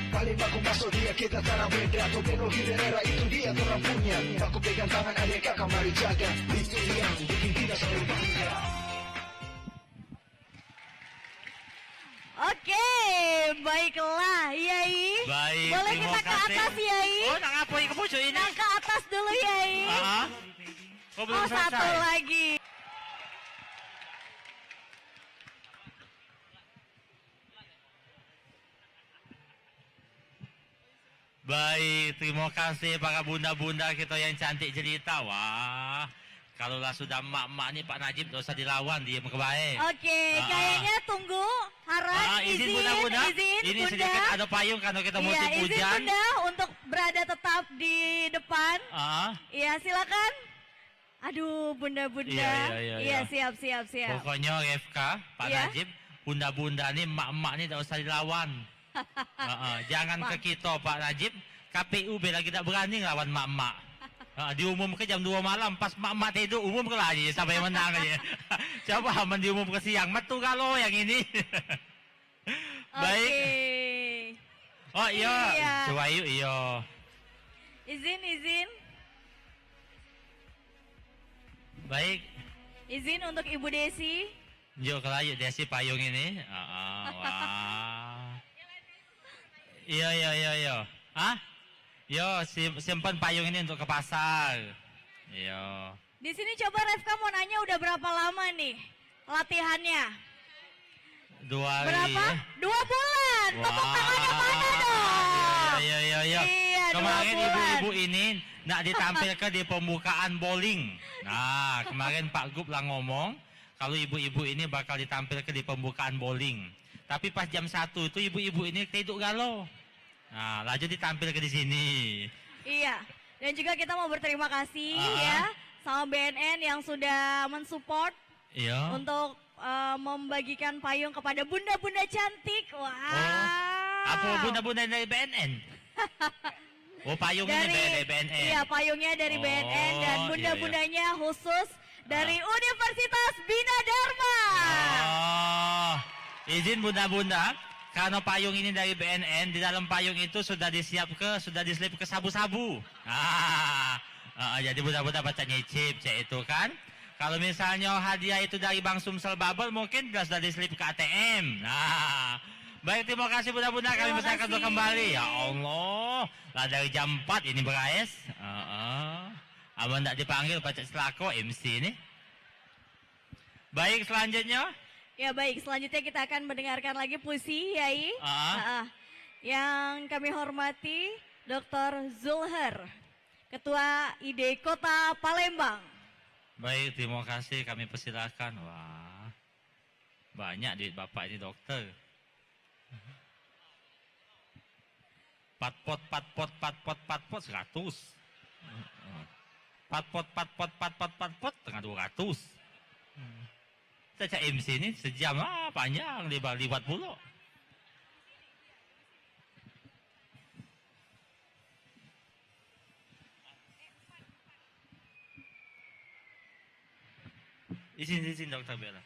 Speaker 9: Kali aku masuk dia kita tanah beda. Togelo Hiderera itu dia orang punya. Aku pegang tangan adik kakak mari jaga. Itu yang bikin kita selalu bangga.
Speaker 5: Oke, baiklah Yai.
Speaker 4: Baik,
Speaker 5: Boleh
Speaker 4: terima
Speaker 5: kita ke
Speaker 4: kasih.
Speaker 5: atas Yai.
Speaker 4: Oh, nak apa yang kepucuk ini?
Speaker 5: Nah, ke atas dulu Yai.
Speaker 4: Oh, belum
Speaker 5: Oh, satu
Speaker 4: selesai.
Speaker 5: lagi.
Speaker 4: Baik, terima kasih para bunda-bunda kita yang cantik cerita. Wah, kalaulah sudah mak-mak ni Pak Najib tak usah dilawan, dia kebaik.
Speaker 5: Oke, kayaknya tunggu. Harap
Speaker 4: Izin
Speaker 5: izin,
Speaker 4: bunda-bunda.
Speaker 5: izin
Speaker 4: Ini
Speaker 5: bunda.
Speaker 4: sedikit ada payung kalau kita musim
Speaker 5: Iya, izin
Speaker 4: hujan.
Speaker 5: bunda untuk berada tetap di depan. Iya, silakan. Aduh, bunda-bunda.
Speaker 4: Iya.
Speaker 5: Siap.
Speaker 4: Pokoknya Refka, Pak
Speaker 5: Iya.
Speaker 4: Najib, bunda-bunda ni, mak-mak ni tak usah dilawan. Jangan ke kita Pak Najib, KPU bila kita berani lawan mak-mak. Diumumkan jam 2 malam, pas mak-mak tidur, umumkan lagi sampai menang aja. Coba aman diumumkan siang, metu kalau yang ini. Baik.
Speaker 5: Oke.
Speaker 4: Oh iya,
Speaker 5: Iya.
Speaker 4: Suwayu iya.
Speaker 5: Izin.
Speaker 4: Baik,
Speaker 5: Izin untuk Ibu Desi.
Speaker 4: yuk kalau yuk Desi payung ini. Wah. Iya. Hah? Yo, simpan payung ini untuk ke pasar. Iya.
Speaker 5: Di sini coba Refka mau nanya udah berapa lama nih latihannya?
Speaker 4: 2 hari.
Speaker 5: Berapa? 2 bulan. Tepuk tangannya mana dong?
Speaker 4: Iya.
Speaker 5: Iya, 2
Speaker 4: Kemarin
Speaker 5: bulan.
Speaker 4: ibu-ibu ini nak ditampilkan di pembukaan bowling. Nah, kemarin Pak Gub lah ngomong kalau ibu-ibu ini bakal ditampilkan di pembukaan bowling. Tapi pas jam 1 itu ibu-ibu ini tidur galau. Nah, laju ditampilkan di sini.
Speaker 5: Iya. Dan juga kita mau berterima kasih ya sama BNN yang sudah mensupport
Speaker 4: Iya.
Speaker 5: untuk membagikan payung kepada bunda-bunda cantik. Wah.
Speaker 4: Apa bunda-bunda dari BNN? Oh, payung ini dari BNN.
Speaker 5: Iya, payungnya dari BNN dan
Speaker 4: iya.
Speaker 5: bunda-bundanya khusus dari Universitas Bina Dharma.
Speaker 4: Oh, izin bunda-bunda, karena payung ini dari BNN, di dalam payung itu sudah diselip ke sabu-sabu. Jadi bunda-bunda baca nyicip, cek itu kan. Kalau misalnya hadiah itu dari Bang Sumsel Bubble, mungkin sudah diselip ke ATM. Nah, baik, terima kasih bunda-bunda, kami
Speaker 5: Terima
Speaker 4: persilakan untuk
Speaker 5: kasih.
Speaker 4: kembali. Ya Allah, lah dari jam 4 ini berais. Abang tak dipanggil baca selako MC ini. Baik, selanjutnya.
Speaker 5: Ya baik, selanjutnya kita akan mendengarkan lagi puisi Yai. Yang kami hormati Dr. Zulher, Ketua ID Kota Palembang.
Speaker 4: Baik, terima kasih, kami persilakan. Wah, banyak duit bapak ini dokter. Pat pot 100. Pat pot tengah 200. Saya cak MC ini sejam panjang, libat pula. Izin dokter Bella.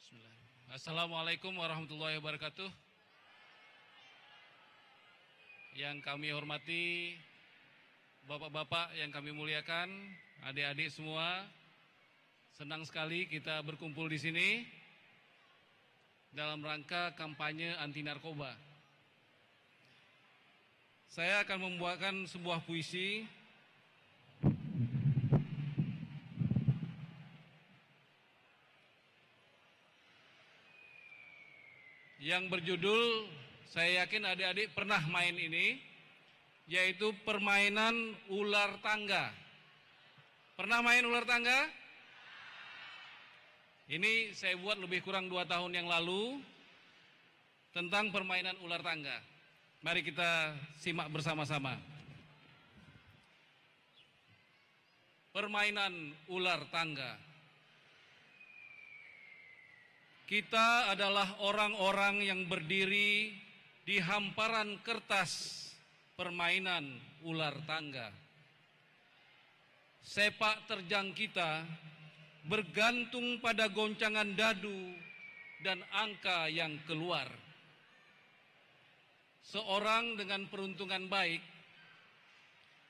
Speaker 11: Bismillahirrahmanirrahim. Assalamualaikum warahmatullahi wabarakatuh. Yang kami hormati, bapak-bapak yang kami muliakan, adik-adik semua, senang sekali kita berkumpul di sini dalam rangka kampanye anti narkoba. Saya akan membawakan sebuah puisi yang berjudul, saya yakin adik-adik pernah main ini, yaitu permainan ular tangga. Pernah main ular tangga? Ini saya buat lebih kurang 2 tahun yang lalu tentang permainan ular tangga. Mari kita simak bersama-sama. Permainan ular tangga. Kita adalah orang-orang yang berdiri di hamparan kertas permainan ular tangga. Sepak terjang kita bergantung pada goncangan dadu dan angka yang keluar. Seorang dengan peruntungan baik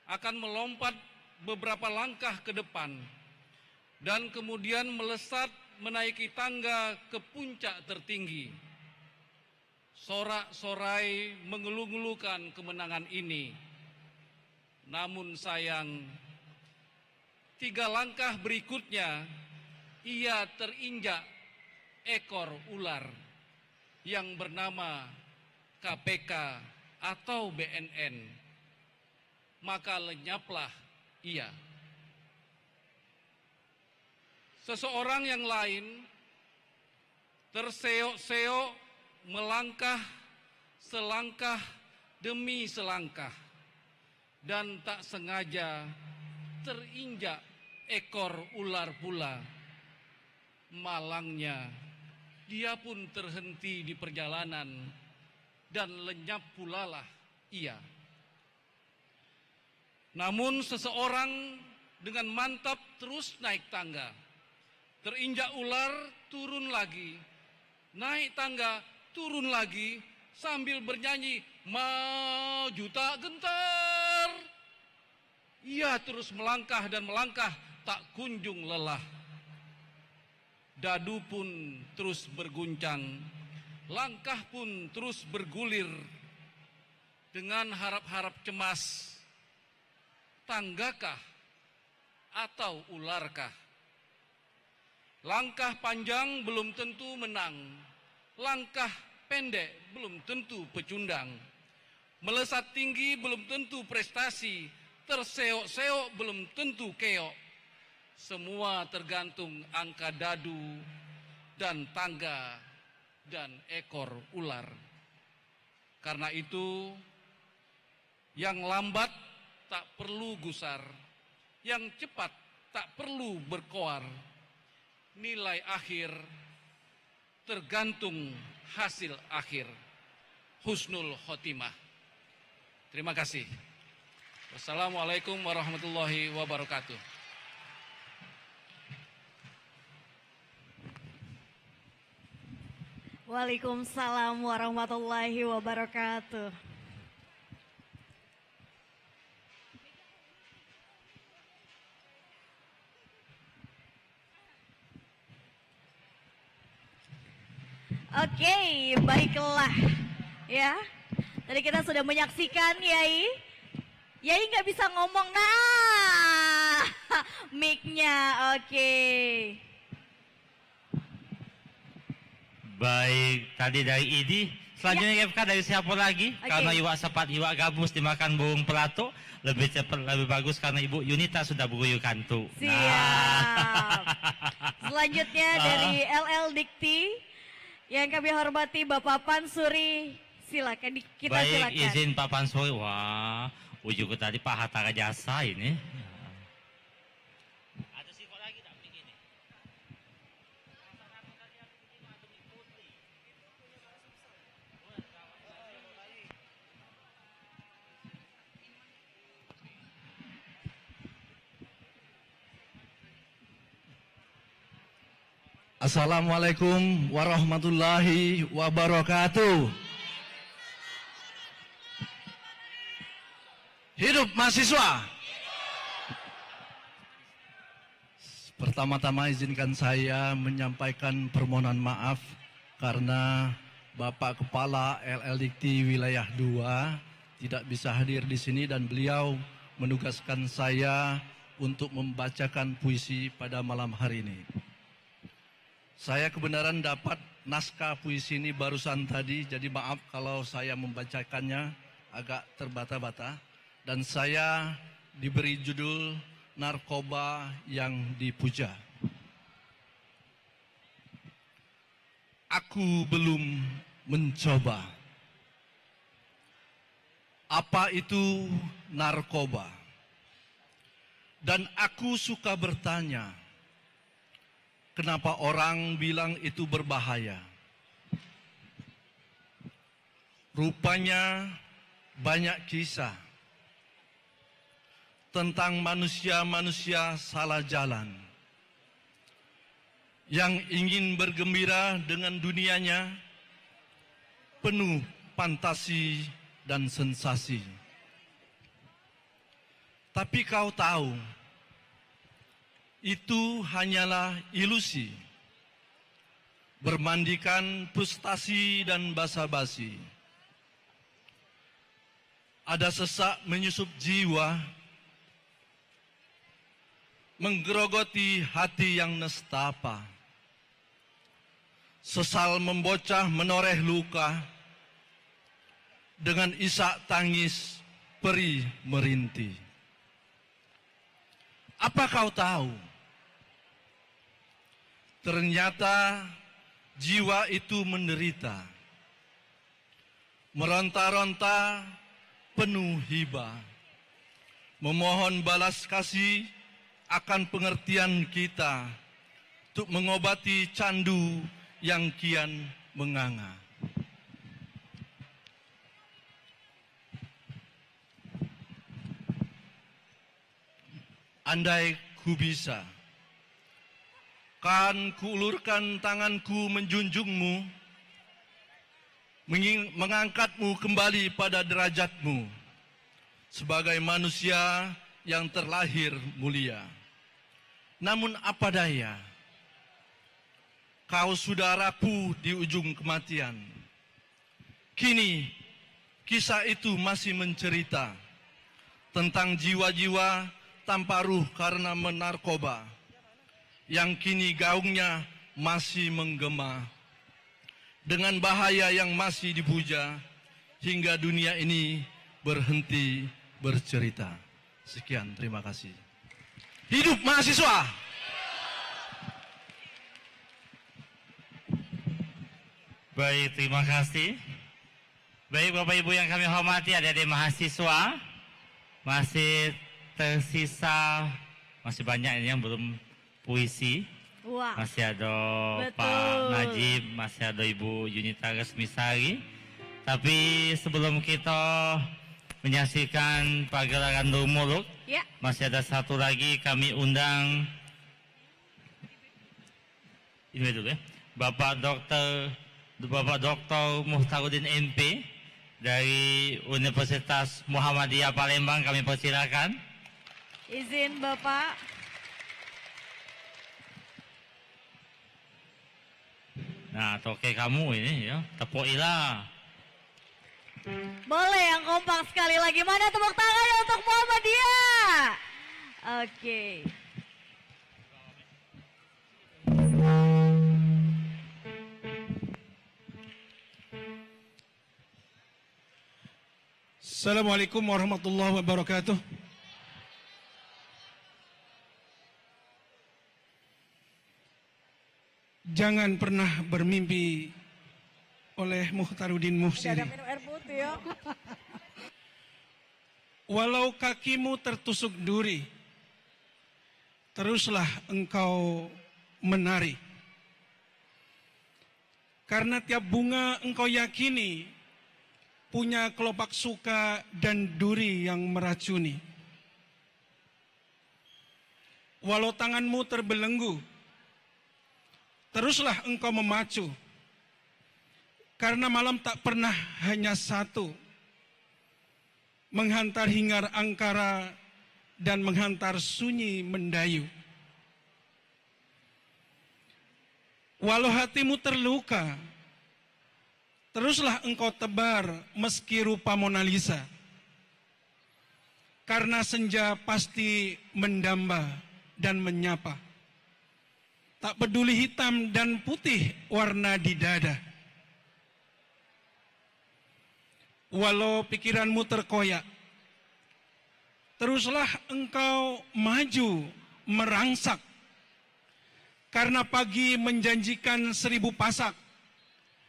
Speaker 11: akan melompat beberapa langkah ke depan dan kemudian melesat menaiki tangga ke puncak tertinggi. Sorak-sorai mengeluh-ngeluhkan kemenangan ini. Namun sayang, 3 langkah berikutnya ia terinjak ekor ular yang bernama KPK atau BNN. Maka lenyaplah ia. Seseorang yang lain terseok-seok melangkah selangkah demi selangkah dan tak sengaja terinjak ekor ular pula. Malangnya dia pun terhenti di perjalanan dan lenyap pulalah ia. Namun seseorang dengan mantap terus naik tangga. Terinjak ular, turun lagi. Naik tangga, turun lagi. Sambil bernyanyi, maju tak gentar. Ia terus melangkah dan melangkah, tak kunjung lelah. Dadu pun terus berguncang. Langkah pun terus bergulir. Dengan harap-harap cemas. Tanggakah atau ularkah? Langkah panjang belum tentu menang, langkah pendek belum tentu pecundang. Melesat tinggi belum tentu prestasi, terseok-seok belum tentu keok. Semua tergantung angka dadu dan tangga dan ekor ular. Karena itu, yang lambat tak perlu gusar, yang cepat tak perlu berkoar. Nilai akhir tergantung hasil akhir. Husnul khotimah. Terima kasih. Wassalamualaikum warahmatullahi wabarakatuh.
Speaker 5: Waalaikumsalam warahmatullahi wabarakatuh. Oke, baiklah. Ya, tadi kita sudah menyaksikan Yai. Yai nggak bisa ngomong, nah, mic-nya, oke.
Speaker 4: Baik, tadi dari Idi. Selanjutnya FK dari siapa lagi?
Speaker 5: Oke.
Speaker 4: Karena iwak sepat, iwak gabus dimakan burung pelatuk. Lebih cepat, lebih bagus karena Ibu Yunita sudah berguyur kantuk.
Speaker 5: Siap. Selanjutnya dari LL Dikti. Yang kami hormati Bapak Pansuri, silakan kita
Speaker 4: Baik,
Speaker 5: silakan.
Speaker 4: izin Pak Pansuri. Wah, ujuk tadi Pak Hatta Jasa ini. Ada sifat lagi tak begini?
Speaker 11: Assalamualaikum warahmatullahi wabarakatuh. Hidup mahasiswa. Pertama-tama izinkan saya menyampaikan permohonan maaf karena Bapak Kepala LL Dikti Wilayah 2 tidak bisa hadir di sini dan beliau menugaskan saya untuk membacakan puisi pada malam hari ini. Saya kebenaran dapat naskah puisi ini barusan tadi, jadi maaf kalau saya membacakannya agak terbata-bata. Dan saya diberi judul Narkoba yang Dipuja. Aku belum mencoba. Apa itu narkoba? Dan aku suka bertanya, kenapa orang bilang itu berbahaya? Rupanya banyak kisah tentang manusia-manusia salah jalan yang ingin bergembira dengan dunianya penuh fantasi dan sensasi. Tapi kau tahu, itu hanyalah ilusi, bermandikan frustasi dan basa-basi. Ada sesak menyusup jiwa, menggerogoti hati yang nestapa. Sesal membocah menoreh luka, dengan isak tangis perih merintih. Apa kau tahu? Ternyata jiwa itu menderita, meronta-ronta penuh hibah, memohon balas kasih akan pengertian kita untuk mengobati candu yang kian menganga. Andai ku bisa, kan kuulurkan tanganku menjunjungmu, mengangkatmu kembali pada derajatmu sebagai manusia yang terlahir mulia. Namun apa daya, kau sudah rapuh di ujung kematian. Kini kisah itu masih mencerita tentang jiwa-jiwa tanpa ruh karena menarkoba, yang kini gaungnya masih menggema, dengan bahaya yang masih dipuja, hingga dunia ini berhenti bercerita. Sekian, terima kasih. Hidup mahasiswa!
Speaker 4: Baik, terima kasih. Baik Bapak Ibu yang kami hormati, adik-adik mahasiswa, masih tersisa, masih banyak ini yang belum puisi.
Speaker 5: Wah.
Speaker 4: Masih ada
Speaker 5: Betul.
Speaker 4: Pak Najib, masih ada Ibu Yunita Resmisari. Tapi sebelum kita menyaksikan pagelaran Durmuluk,
Speaker 5: Ya.
Speaker 4: masih ada satu lagi kami undang ini dulu ya, Bapak Dr. Muhtarudin MP dari Universitas Muhammadiyah Palembang, kami persilakan.
Speaker 5: Izin Bapak.
Speaker 4: Nah, toke kamu ini ya, tepuilah.
Speaker 5: Boleh yang kompak sekali lagi. Mana tepuk tangan untuk Muhammadiyah? Oke.
Speaker 12: Assalamualaikum warahmatullahi wabarakatuh. Jangan pernah bermimpi oleh Muhtarudin Muhsiri.
Speaker 5: Minum air putih ya.
Speaker 12: Walau kakimu tertusuk duri, teruslah engkau menari. Karena tiap bunga engkau yakini punya kelopak suka dan duri yang meracuni. Walau tanganmu terbelenggu, teruslah engkau memacu. Karena malam tak pernah hanya satu, menghantar hingar angkara dan menghantar sunyi mendayu. Walau hatimu terluka, teruslah engkau tebar meski rupa Mona Lisa. Karena senja pasti mendamba dan menyapa. Tak peduli hitam dan putih warna di dada. Walau pikiranmu terkoyak, teruslah engkau maju merangsak. Karena pagi menjanjikan 1000 pasak,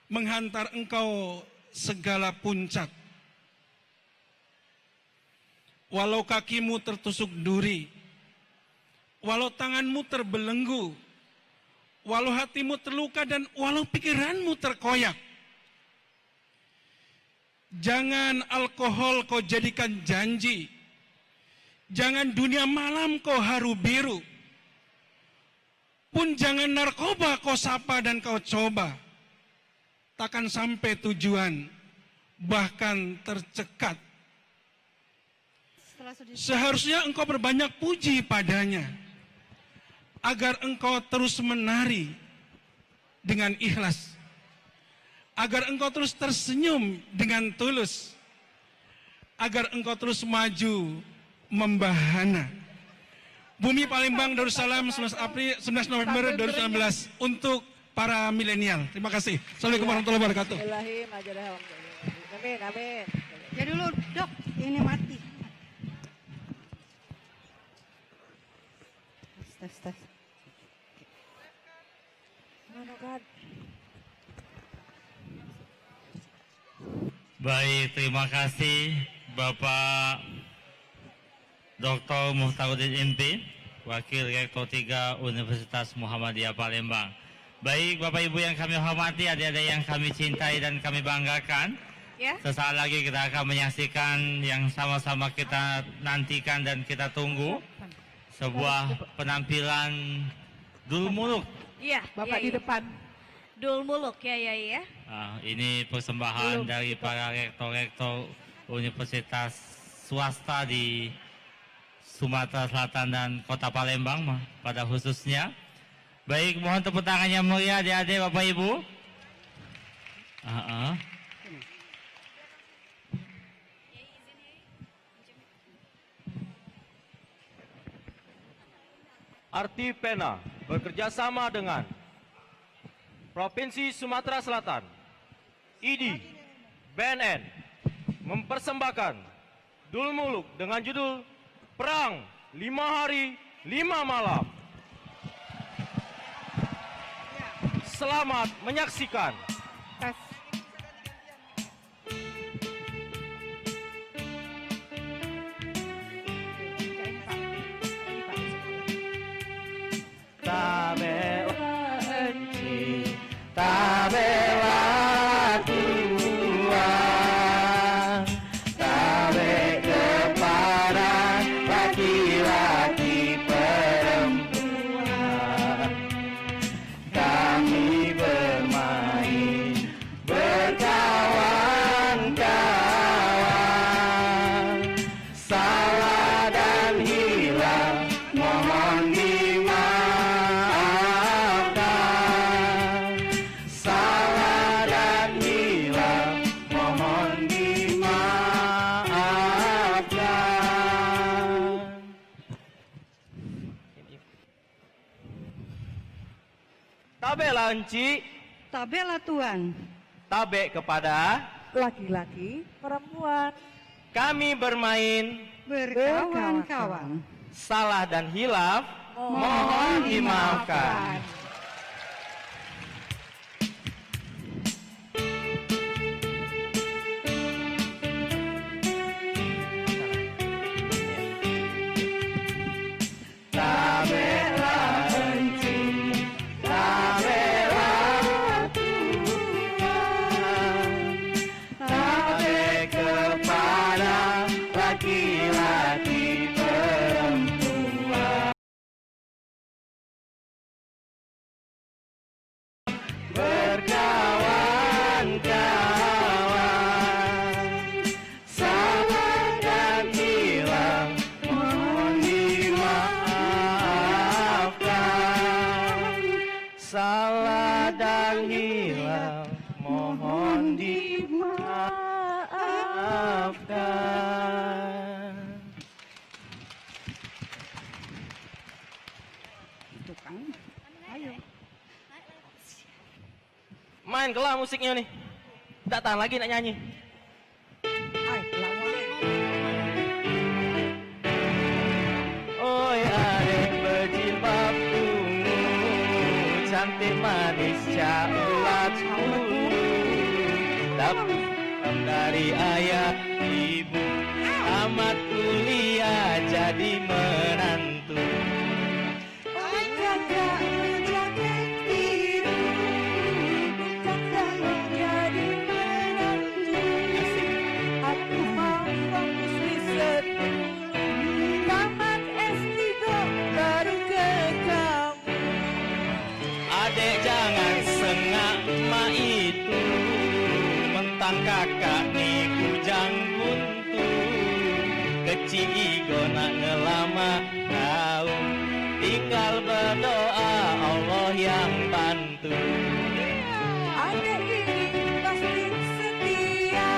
Speaker 12: menghantar engkau segala puncak. Walau kakimu tertusuk duri, walau tanganmu terbelenggu, walau hatimu terluka dan walau pikiranmu terkoyak. Jangan alkohol kau jadikan janji, jangan dunia malam kau haru biru, pun jangan narkoba kau sapa dan kau coba. Takkan sampai tujuan, bahkan tercekat. Seharusnya engkau berbanyak puji padanya, agar engkau terus menari dengan ikhlas, agar engkau terus tersenyum dengan tulus, agar engkau terus maju membahana. Bumi Palembang, Darussalam, 11 November 2019 untuk para milenial. Terima kasih. Assalamualaikum warahmatullahi wabarakatuh.
Speaker 2: Amin, amin. Ya dulu, Dok, ini mati. Tes. Mana kan?
Speaker 4: Baik, terima kasih Bapak Dr. Muhtaruddin MP, Wakil Rektor 3 Universitas Muhammadiyah Palembang. Baik, Bapak Ibu yang kami hormati, adik-adik yang kami cintai dan kami banggakan.
Speaker 5: Ya.
Speaker 4: Sesaat lagi kita akan menyaksikan yang sama-sama kita nantikan dan kita tunggu. Sebuah penampilan Dul Muluk.
Speaker 5: Iya,
Speaker 6: Bapak di depan.
Speaker 5: Dul Muluk ya.
Speaker 4: Ini persembahan dari para rektor-rektor universitas swasta di Sumatera Selatan dan Kota Palembang pada khususnya. Baik, mohon tepuk tangannya meriah adik-adik Bapak Ibu.
Speaker 13: Arti Pena bekerja sama dengan Provinsi Sumatera Selatan, ID, BNN, mempersembahkan Dul Muluk dengan judul Perang 5 Hari 5 Malam. Selamat menyaksikan. Tabela enci,
Speaker 2: Tabela Tuan,
Speaker 13: tabe kepada
Speaker 2: laki-laki, perempuan,
Speaker 13: kami bermain
Speaker 2: berkawan-kawan.
Speaker 13: salah dan hilaf mohon dimaafkan. main kelah musiknya nih. Tak tahan lagi nak nyanyi. Oh ya, adek berjilbab ungu, cantik manis caulat ulu, tapi dari ayah ibu, tamat kuliah jadi menantu. Adek jangan sengak mak itu, mentang kakak ni kujang buntu, kecil ego nak ngelama tahu, tinggal berdoa Allah yang bantu.
Speaker 10: Adek ini pasti setia,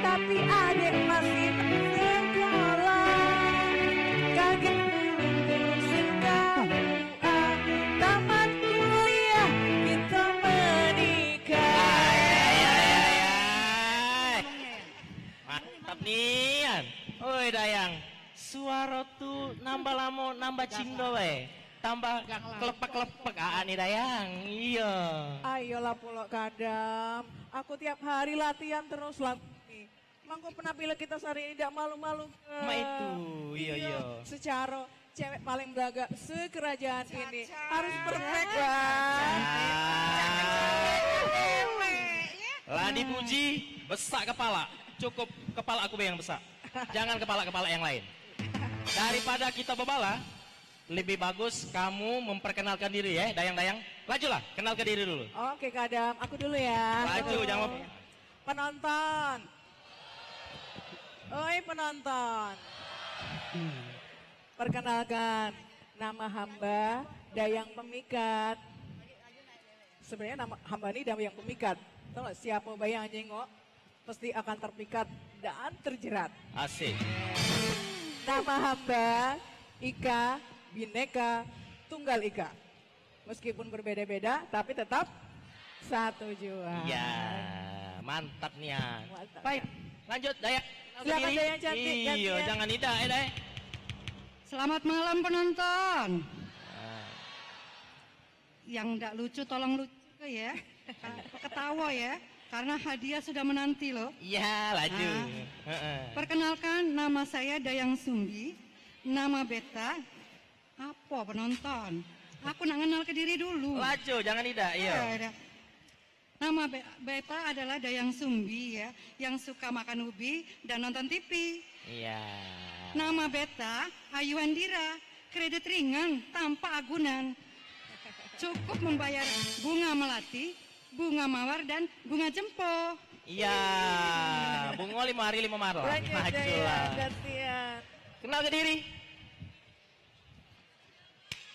Speaker 10: tapi adek masih sekolah. Kaget terusin KUA, tamat kuliah kita menikah.
Speaker 13: Mantap nian. Oi Dayang, suara tuh nambah lamo nambah cindo we. Tambah kelepek-kelepek nih Dayang. Iya.
Speaker 10: Ayolah Pulok Kadam, aku tiap hari latihan terus latih. Mangko penampilan kita sehari ini tidak malu-malu.
Speaker 13: Ma itu, iya.
Speaker 10: Secara cewek paling belaga sekerajaan ini harus perfect lah.
Speaker 13: Lah dipuji, besak kepala. Cukup kepala aku yang besak. Jangan kepala-kepala yang lain. Daripada kita bebala, lebih bagus kamu memperkenalkan diri ya, Dayang-Dayang. Lajulah, kenalkan diri dulu.
Speaker 10: Oke Kadam, aku dulu ya.
Speaker 13: Laju, jangan
Speaker 10: Penonton. Oi penonton. Perkenalkan, nama hamba Dayang Pemikat. Sebenarnya nama hamba ini Dayang Pemikat. Tahu nggak, siapa bayi yang jengok pasti akan terpikat dan terjerat.
Speaker 13: Asik.
Speaker 10: Nama hamba Ika Bineka Tunggal Ika. Meskipun berbeda-beda, tapi tetap satu jua.
Speaker 13: Iya, mantap nih ya.
Speaker 10: Mantap.
Speaker 13: Baik, lanjut Dayang.
Speaker 10: Silakan Dayang cantik.
Speaker 13: Iya,
Speaker 10: gantian.
Speaker 13: jangan Ida, Day.
Speaker 14: Selamat malam penonton. Yang enggak lucu tolong lucu ya. Ketawa ya, karena hadiah sudah menanti loh.
Speaker 13: Iya, laju.
Speaker 14: Perkenalkan, nama saya Dayang Sumbi, nama beta. Apa penonton? Aku nak kenal ke diri dulu.
Speaker 13: Laju, jangan Ida. Iya.
Speaker 14: Nama beta adalah Dayang Sumbi ya, yang suka makan ubi dan nonton TV.
Speaker 13: Iya.
Speaker 14: Nama beta Ayu Andira, kredit ringan tanpa agunan. Cukup membayar bunga melati, bunga mawar dan bunga jempo.
Speaker 13: Iya, bunga 5 hari 5 malam.
Speaker 10: Lanjut Dayang, gantian.
Speaker 13: Kenal ke diri.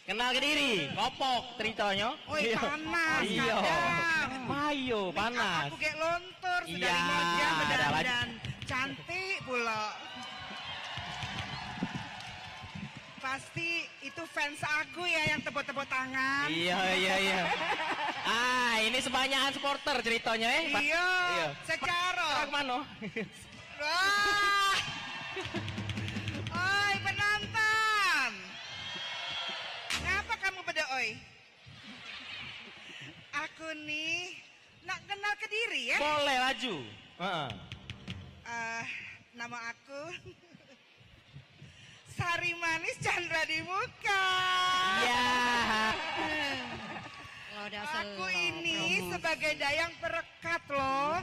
Speaker 13: Kenal ke diri, kopok ceritanya.
Speaker 15: Oi panas,
Speaker 13: Iya.
Speaker 15: Kadam.
Speaker 13: Ayo, panas.
Speaker 15: Aku kayak lontor, sudah
Speaker 13: Iya,
Speaker 15: 5 jam
Speaker 13: ada
Speaker 15: berdandan. Cantik pula. Pasti itu fans aku ya yang tepuk-tepuk tangan.
Speaker 13: Iya. Ah, ini sebanyakan supporter ceritanya
Speaker 15: Iya,
Speaker 13: Iya.
Speaker 15: secara.
Speaker 13: Kemana?
Speaker 15: Wah. Oi penonton. Ngapa kamu pada oi? Aku nih nak kenal ke diri ya.
Speaker 13: Boleh laju.
Speaker 15: Nama aku Sari Manis Chandra di muka.
Speaker 13: Iya.
Speaker 15: Aku ini sebagai Dayang perekat loh.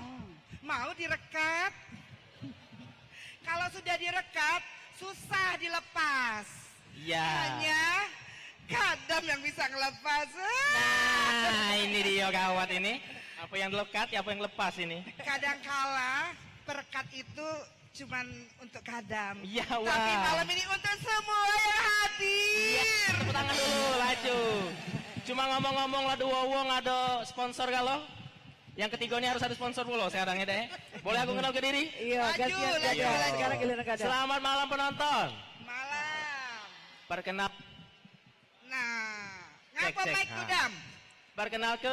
Speaker 15: Mau direkat? Kalau sudah direkat, susah dilepas.
Speaker 13: Iya.
Speaker 15: Hanya Kadam yang bisa ngelepas.
Speaker 13: Nah, ini dia gawat ini. Apa yang dilekat, apa yang lepas ini?
Speaker 15: Kadangkala perekat itu cuman untuk Kadam.
Speaker 13: Iya,
Speaker 15: Tapi
Speaker 13: wah.
Speaker 15: malam ini untuk semua yang hadir.
Speaker 13: Tepuk tangan dulu, laju. Cuma ngomong-ngomong lah dua wong ada sponsor kalau. Yang ketiga ini harus ada sponsor dulu sekarang ya deh. Boleh aku kenal ke diri?
Speaker 10: Iya, gantian. Sekarang giliran Kadam.
Speaker 13: Selamat malam penonton.
Speaker 15: Malam.
Speaker 13: Perkenal.
Speaker 15: Nah,
Speaker 13: Cek,
Speaker 15: ngapa
Speaker 13: cek.
Speaker 15: mic
Speaker 13: Nah.
Speaker 15: Kadam?
Speaker 13: Perkenal ke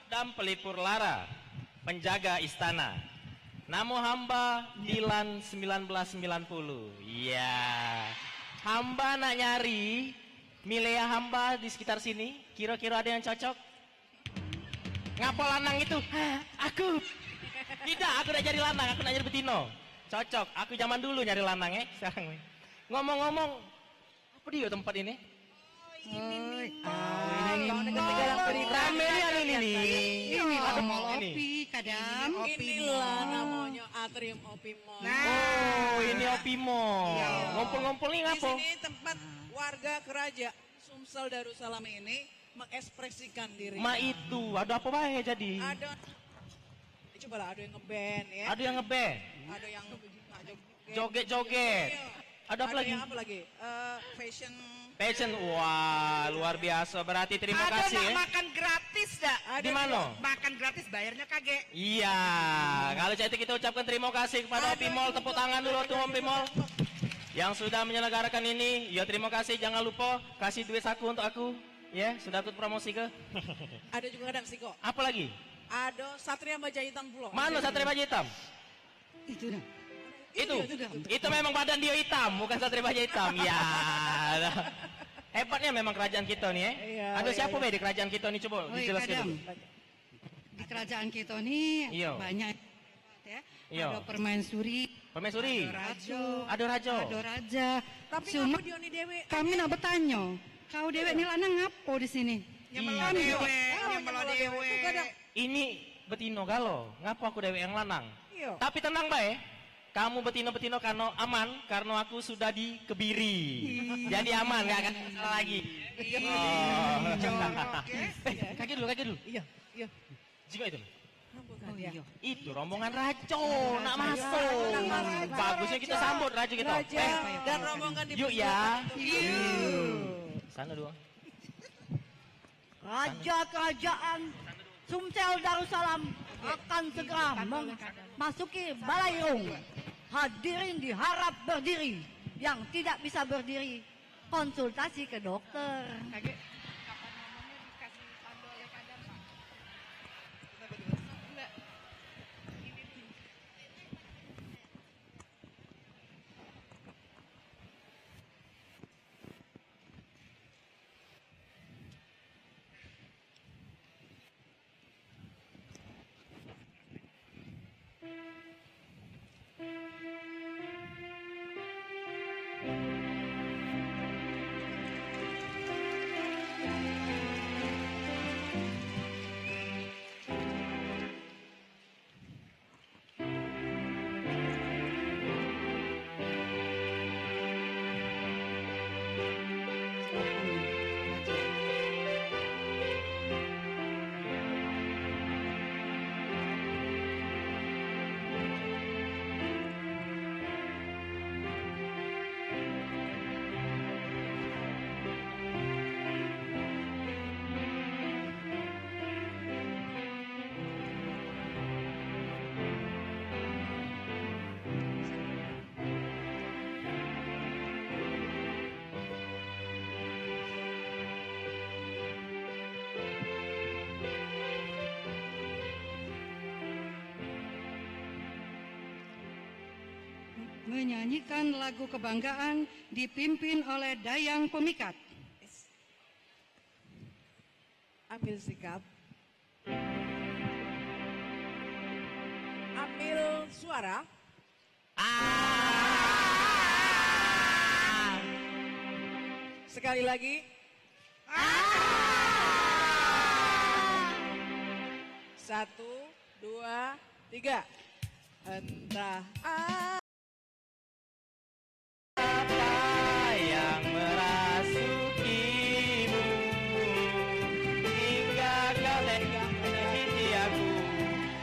Speaker 13: dan pelipur lara, penjaga istana. Namo hamba Dilan 1990. Iya. Hamba nak nyari milea hamba di sekitar sini. Kira-kira ada yang cocok? Ngapa lanang itu? Aku. Tidak, aku nak jadi lanang, aku nak jadi betino. Cocok, aku zaman dulu nyari lanang ya. Sekarang. Ngomong-ngomong, apa dia tempat ini? Rame ini nih.
Speaker 14: Ini
Speaker 13: Ada
Speaker 14: mall
Speaker 13: ini.
Speaker 14: Opi, kadam.
Speaker 15: Inilah namanya Atrium Opi Mall.
Speaker 13: Oh, ini Opi Mall. Ngumpul-ngumpul nih
Speaker 15: Di
Speaker 13: ngapo?
Speaker 15: sini tempat warga Keraja Sumsel Darussalam ini mengekspresikan diri.
Speaker 13: Ma itu, ada apa bae jadi?
Speaker 15: Ada, coba lah, ada yang ngeband ya.
Speaker 13: Ada yang ngeband,
Speaker 15: Ada yang
Speaker 13: joget-joget. Ada apa lagi?
Speaker 15: yang apa lagi? Fashion.
Speaker 13: Passion, wah luar biasa. Berarti terima kasih ya.
Speaker 15: makan gratis dah.
Speaker 13: Di mana?
Speaker 15: Makan gratis, bayarnya kagak.
Speaker 13: Iya, kalau itu kita ucapkan terima kasih kepada Opi Mall. Tepuk tangan dulu untuk Opi Mall yang sudah menyelenggarakan ini. Ya terima kasih, jangan lupa kasih duit saku untuk aku. Ya, sudah ikut promosi ke?
Speaker 15: Ada juga kadang siko.
Speaker 13: Apa lagi?
Speaker 15: Ada Satria Baja Hitam Pulau.
Speaker 13: Mana Satria Baja Hitam?
Speaker 14: Itu dah.
Speaker 13: Itu memang badan dia hitam, bukan Satria Baja Hitam. Ya. Hebatnya memang kerajaan kita nih ya.
Speaker 15: Iya,
Speaker 13: Ada
Speaker 15: iya,
Speaker 13: siapa
Speaker 15: iya.
Speaker 13: be di kerajaan kita nih, coba
Speaker 14: Oi,
Speaker 13: dijelaskan
Speaker 14: kadam.
Speaker 13: dulu.
Speaker 14: Di kerajaan kita nih
Speaker 13: Iya.
Speaker 14: banyak ya.
Speaker 13: Iya.
Speaker 14: Ada permaisuri,
Speaker 13: Permaisuri.
Speaker 14: ada raja,
Speaker 13: Ada raja.
Speaker 15: Tapi
Speaker 14: Cuma
Speaker 15: ngapa Dioni Dewi?
Speaker 14: kami nak bertanya, kau dewek ni lanang ngapo di sini?
Speaker 13: Iya.
Speaker 14: Kami
Speaker 15: Dewe. Itu kadang.
Speaker 13: Ini betino galo, ngapa aku dewe yang lanang?
Speaker 15: Iya.
Speaker 13: Tapi tenang bae, kamu betino-betino karena aman, karena aku sudah dikebiri. Jadi aman, gak akan salah lagi. Oh. Kaki dulu.
Speaker 15: Iya, iya.
Speaker 13: Jika itu.
Speaker 14: Oh iya.
Speaker 13: Itu rombongan raja, nak masuk. Bagusnya kita sambut raja kita.
Speaker 15: Raja dan rombongan di
Speaker 13: Yuk ya. Sana dua.
Speaker 5: Raja Kerajaan Sumsel Darussalam akan segera memasuki Balairung. Hadirin diharap berdiri. Yang tidak bisa berdiri, konsultasi ke dokter.
Speaker 14: menyanyikan lagu kebanggaan dipimpin oleh Dayang Pemikat.
Speaker 15: Ambil sikap. Ambil suara. Sekali lagi. Satu, dua, tiga. Entah
Speaker 13: Apa yang merasukimu hingga kau tega menyakiti aku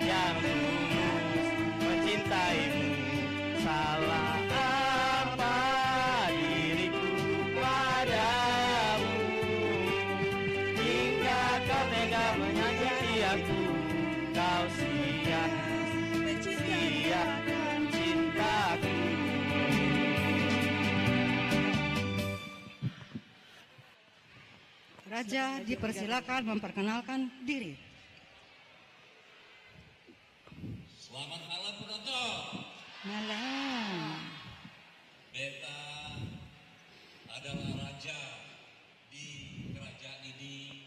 Speaker 13: yang tulus mencintaimu. Salah apa diriku padamu hingga kau tega menyakiti aku. Kau sia-siakan cintaku.
Speaker 14: Raja dipersilakan memperkenalkan diri.
Speaker 16: Selamat malam penonton.
Speaker 14: Malam.
Speaker 16: Beta adalah raja di kerajaan ini,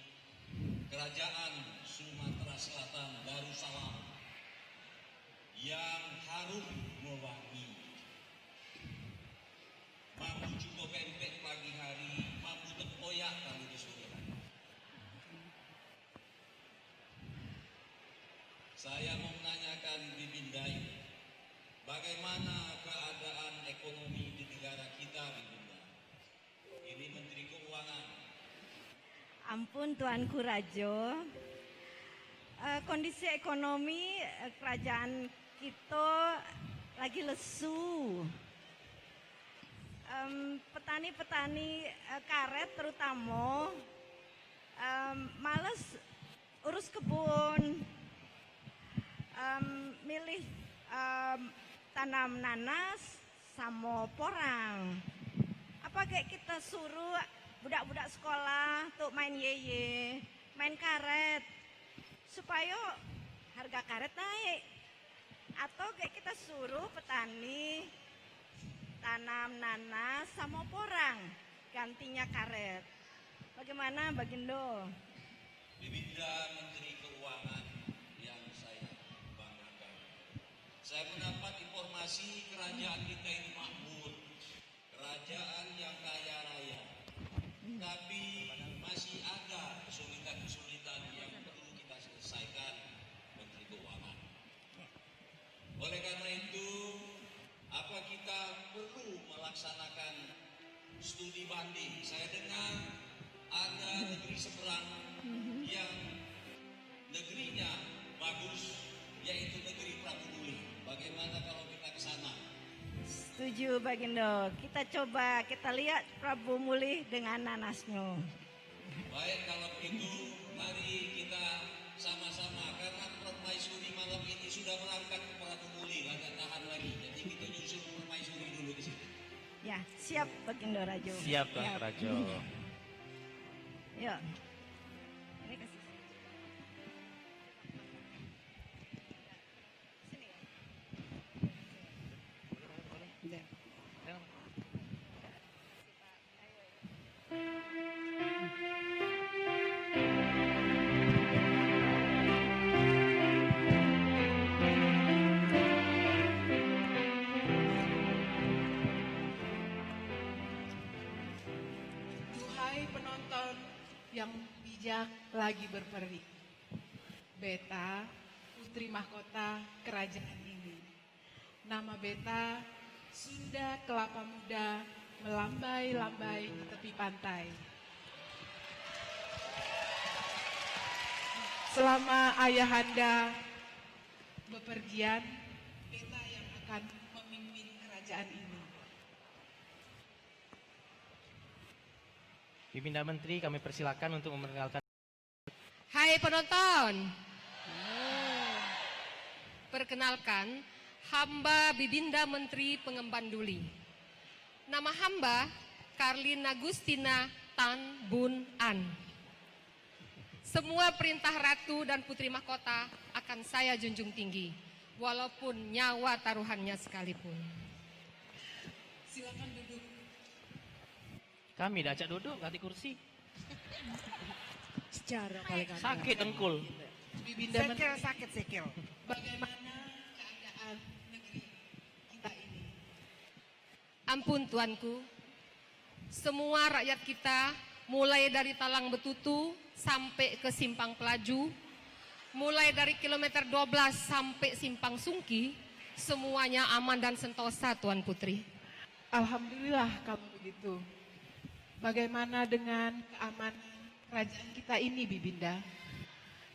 Speaker 16: Kerajaan Sumatera Selatan Darussalam, yang harum mewangi. Mampu cukup pempek pagi hari, mampu tempoyak kalau di sore hari. Saya mau menanyakan Bibinda ini, bagaimana keadaan ekonomi di negara kita, Bibinda? Ini Menteri Keuangan.
Speaker 5: Ampun Tuanku Rajo, kondisi ekonomi kerajaan kita lagi lesu. Petani-petani karet terutama males urus kebun, milih tanam nanas sama porang. Apa kayak kita suruh budak-budak sekolah untuk main yeye, main karet supaya harga karet naik, atau kayak kita suruh petani tanam nanas sama porang gantinya karet. Bagaimana Bagindo?
Speaker 16: Bibinda Menteri Keuangan yang saya banggakan. Saya mendapat informasi kerajaan kita ini makmur, kerajaan yang kaya raya, tapi masih ada kesulitan-kesulitan yang perlu kita selesaikan, Menteri Keuangan. Oleh karena itu, apa kita perlu melaksanakan studi banding? Saya dengar ada negeri seberang yang negerinya bagus, yaitu negeri Prabu Muli. Bagaimana kalau kita ke sana?
Speaker 5: Setuju Bagindo, kita coba kita lihat Prabu Muli dengan nanasnya.
Speaker 16: Baik, kalau begitu mari kita sama-sama, karena permaisuri malam ini sudah berangkat ke Prabu Muli, agak tahan lagi. Jadi kita nyusul permaisuri dulu di sini.
Speaker 5: Ya, siap Bagindo Rajo.
Speaker 13: Siap Tuan Rajo.
Speaker 5: Yuk. Ini kasih.
Speaker 6: Duhai penonton yang bijak lagi berperi, Beta putri mahkota kerajaan ini. Nama Beta Sunda Kelapa Muda melambai-lambai di tepi pantai. Selama ayahanda bepergian, Beta yang akan memimpin kerajaan ini.
Speaker 13: Bibinda Menteri, kami persilakan untuk memperkenalkan.
Speaker 14: Hai penonton. Perkenalkan, hamba Bibinda Menteri Pengemban Duli. Nama hamba Karlin Agustina Tan Bun An. Semua perintah ratu dan putri mahkota akan saya junjung tinggi, walaupun nyawa taruhannya sekalipun.
Speaker 6: Silakan duduk.
Speaker 13: Kami dah ajak duduk, ganti kursi.
Speaker 6: Secara paling
Speaker 13: Sakit dengkul.
Speaker 6: Bibinda Menteri,
Speaker 1: sakit sikil.
Speaker 6: bagaimana keadaan negeri kita ini?
Speaker 14: Ampun tuanku, semua rakyat kita mulai dari Talang Betutu sampai ke Simpang Pelaju, mulai dari kilometer 12 sampai Simpang Sungki, semuanya aman dan sentosa Tuan Putri.
Speaker 6: Alhamdulillah kalau begitu. Bagaimana dengan keamanan kerajaan kita ini, Bibinda?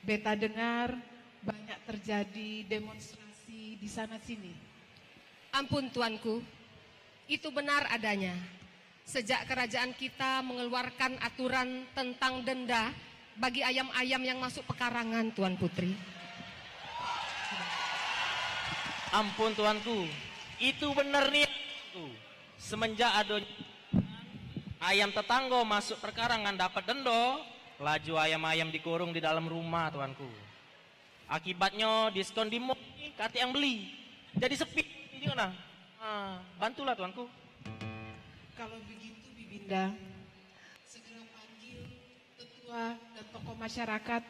Speaker 6: Beta dengar banyak terjadi demonstrasi di sana sini.
Speaker 14: Ampun tuanku, itu benar adanya. Sejak kerajaan kita mengeluarkan aturan tentang denda bagi ayam-ayam yang masuk pekarangan, Tuan Putri.
Speaker 13: Ampun tuanku, itu benar nih. Semenjak ada ayam tetangga masuk perkarangan dapat denda, laju ayam-ayam dikurung di dalam rumah tuanku. Akibatnya diskon di mall kata yang beli. Jadi sepi. Ini mana? Bantulah tuanku.
Speaker 6: Kalau begitu Bibinda, segera panggil ketua dan tokoh masyarakat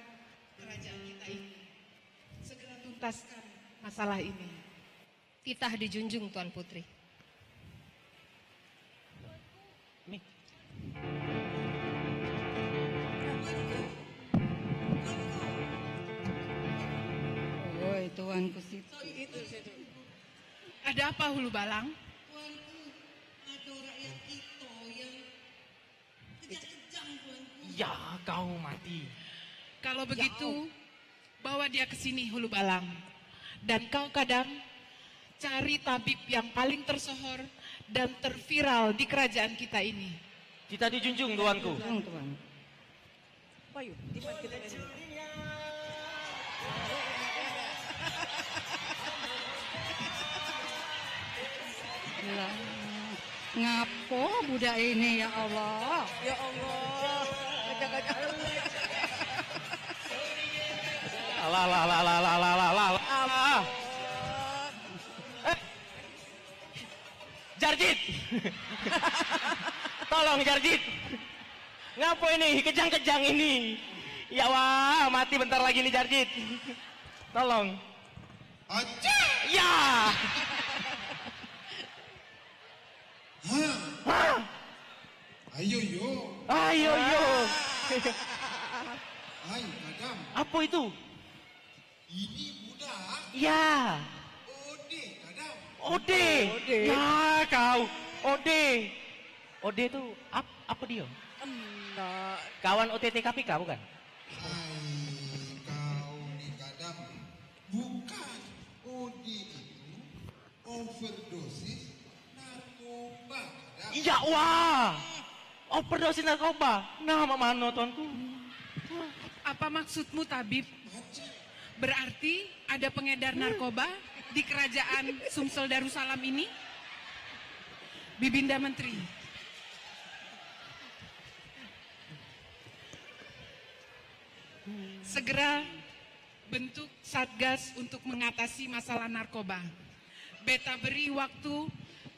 Speaker 6: kerajaan kita ini. Segera tuntaskan masalah ini.
Speaker 14: Titah dijunjung Tuan Putri.
Speaker 17: Woi, tuanku situ.
Speaker 6: Ada apa Hulu Balang?
Speaker 15: Ada rakyat kita yang kejang-kejang tuanku.
Speaker 13: Ya, kau mati.
Speaker 6: Kalau begitu, bawa dia ke sini Hulu Balang. Dan kau kadang cari tabib yang paling tersohor dan terviral di kerajaan kita ini.
Speaker 13: Kita dijunjung tuanku.
Speaker 17: Tuan.
Speaker 15: Payu, di mana kita ini?
Speaker 17: Lah, ngapo budak ini ya Allah?
Speaker 15: Ya Allah, kejang-kejang.
Speaker 13: Lah. Jarjit. Tolong Jarjit. Ngapo ini? Kejang-kejang ini. Ya wah, mati bentar lagi nih Jarjit. Tolong.
Speaker 9: Aja.
Speaker 13: Ya. Hah?
Speaker 9: Ayo yo.
Speaker 13: Ayo yo.
Speaker 9: Hai, madam.
Speaker 13: Apa itu?
Speaker 9: Ini budak.
Speaker 13: Ya.
Speaker 9: Ode, madam.
Speaker 13: Ode. Ya kau. Ode. Ode itu apa dia?
Speaker 15: Enggak.
Speaker 13: Kawan OTT KPK bukan?
Speaker 9: Hai, kau nih kadam. Bukan. Ode itu overdosis narkoba. Kadam.
Speaker 13: Iya wah. Overdosis narkoba. Nah, mana tuanku?
Speaker 6: Apa maksudmu tabib? Berarti ada pengedar narkoba di kerajaan Sumsel Darussalam ini? Bibinda Menteri. Segera bentuk satgas untuk mengatasi masalah narkoba. Beta beri waktu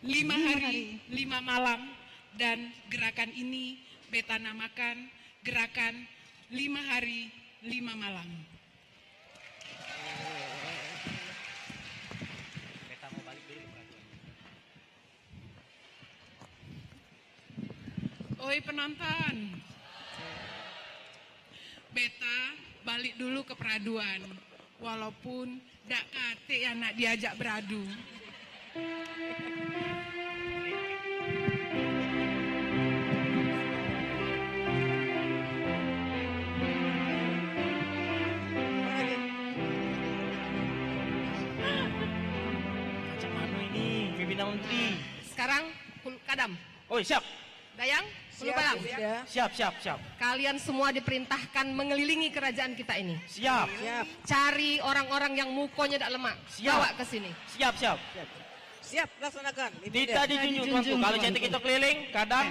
Speaker 6: 5 hari, 5 malam, dan gerakan ini beta namakan gerakan 5 hari, 5 malam. Oi penonton, beta balik dulu ke peraduan, walaupun dak kate yang nak diajak beradu.
Speaker 13: Macam mana ini, Pimpinan Menteri?
Speaker 14: Sekarang Kadam,
Speaker 13: Oh siap.
Speaker 14: Dayang, Hulu Balang.
Speaker 13: Siap.
Speaker 14: Kalian semua diperintahkan mengelilingi kerajaan kita ini.
Speaker 13: Siap.
Speaker 14: Cari orang-orang yang mukonya tidak lemak.
Speaker 13: Siap.
Speaker 14: Bawa ke sini.
Speaker 13: Siap.
Speaker 15: Siap, laksanakan.
Speaker 13: Tidak dijunjung tuanku. Kalau cantik kita keliling, kadam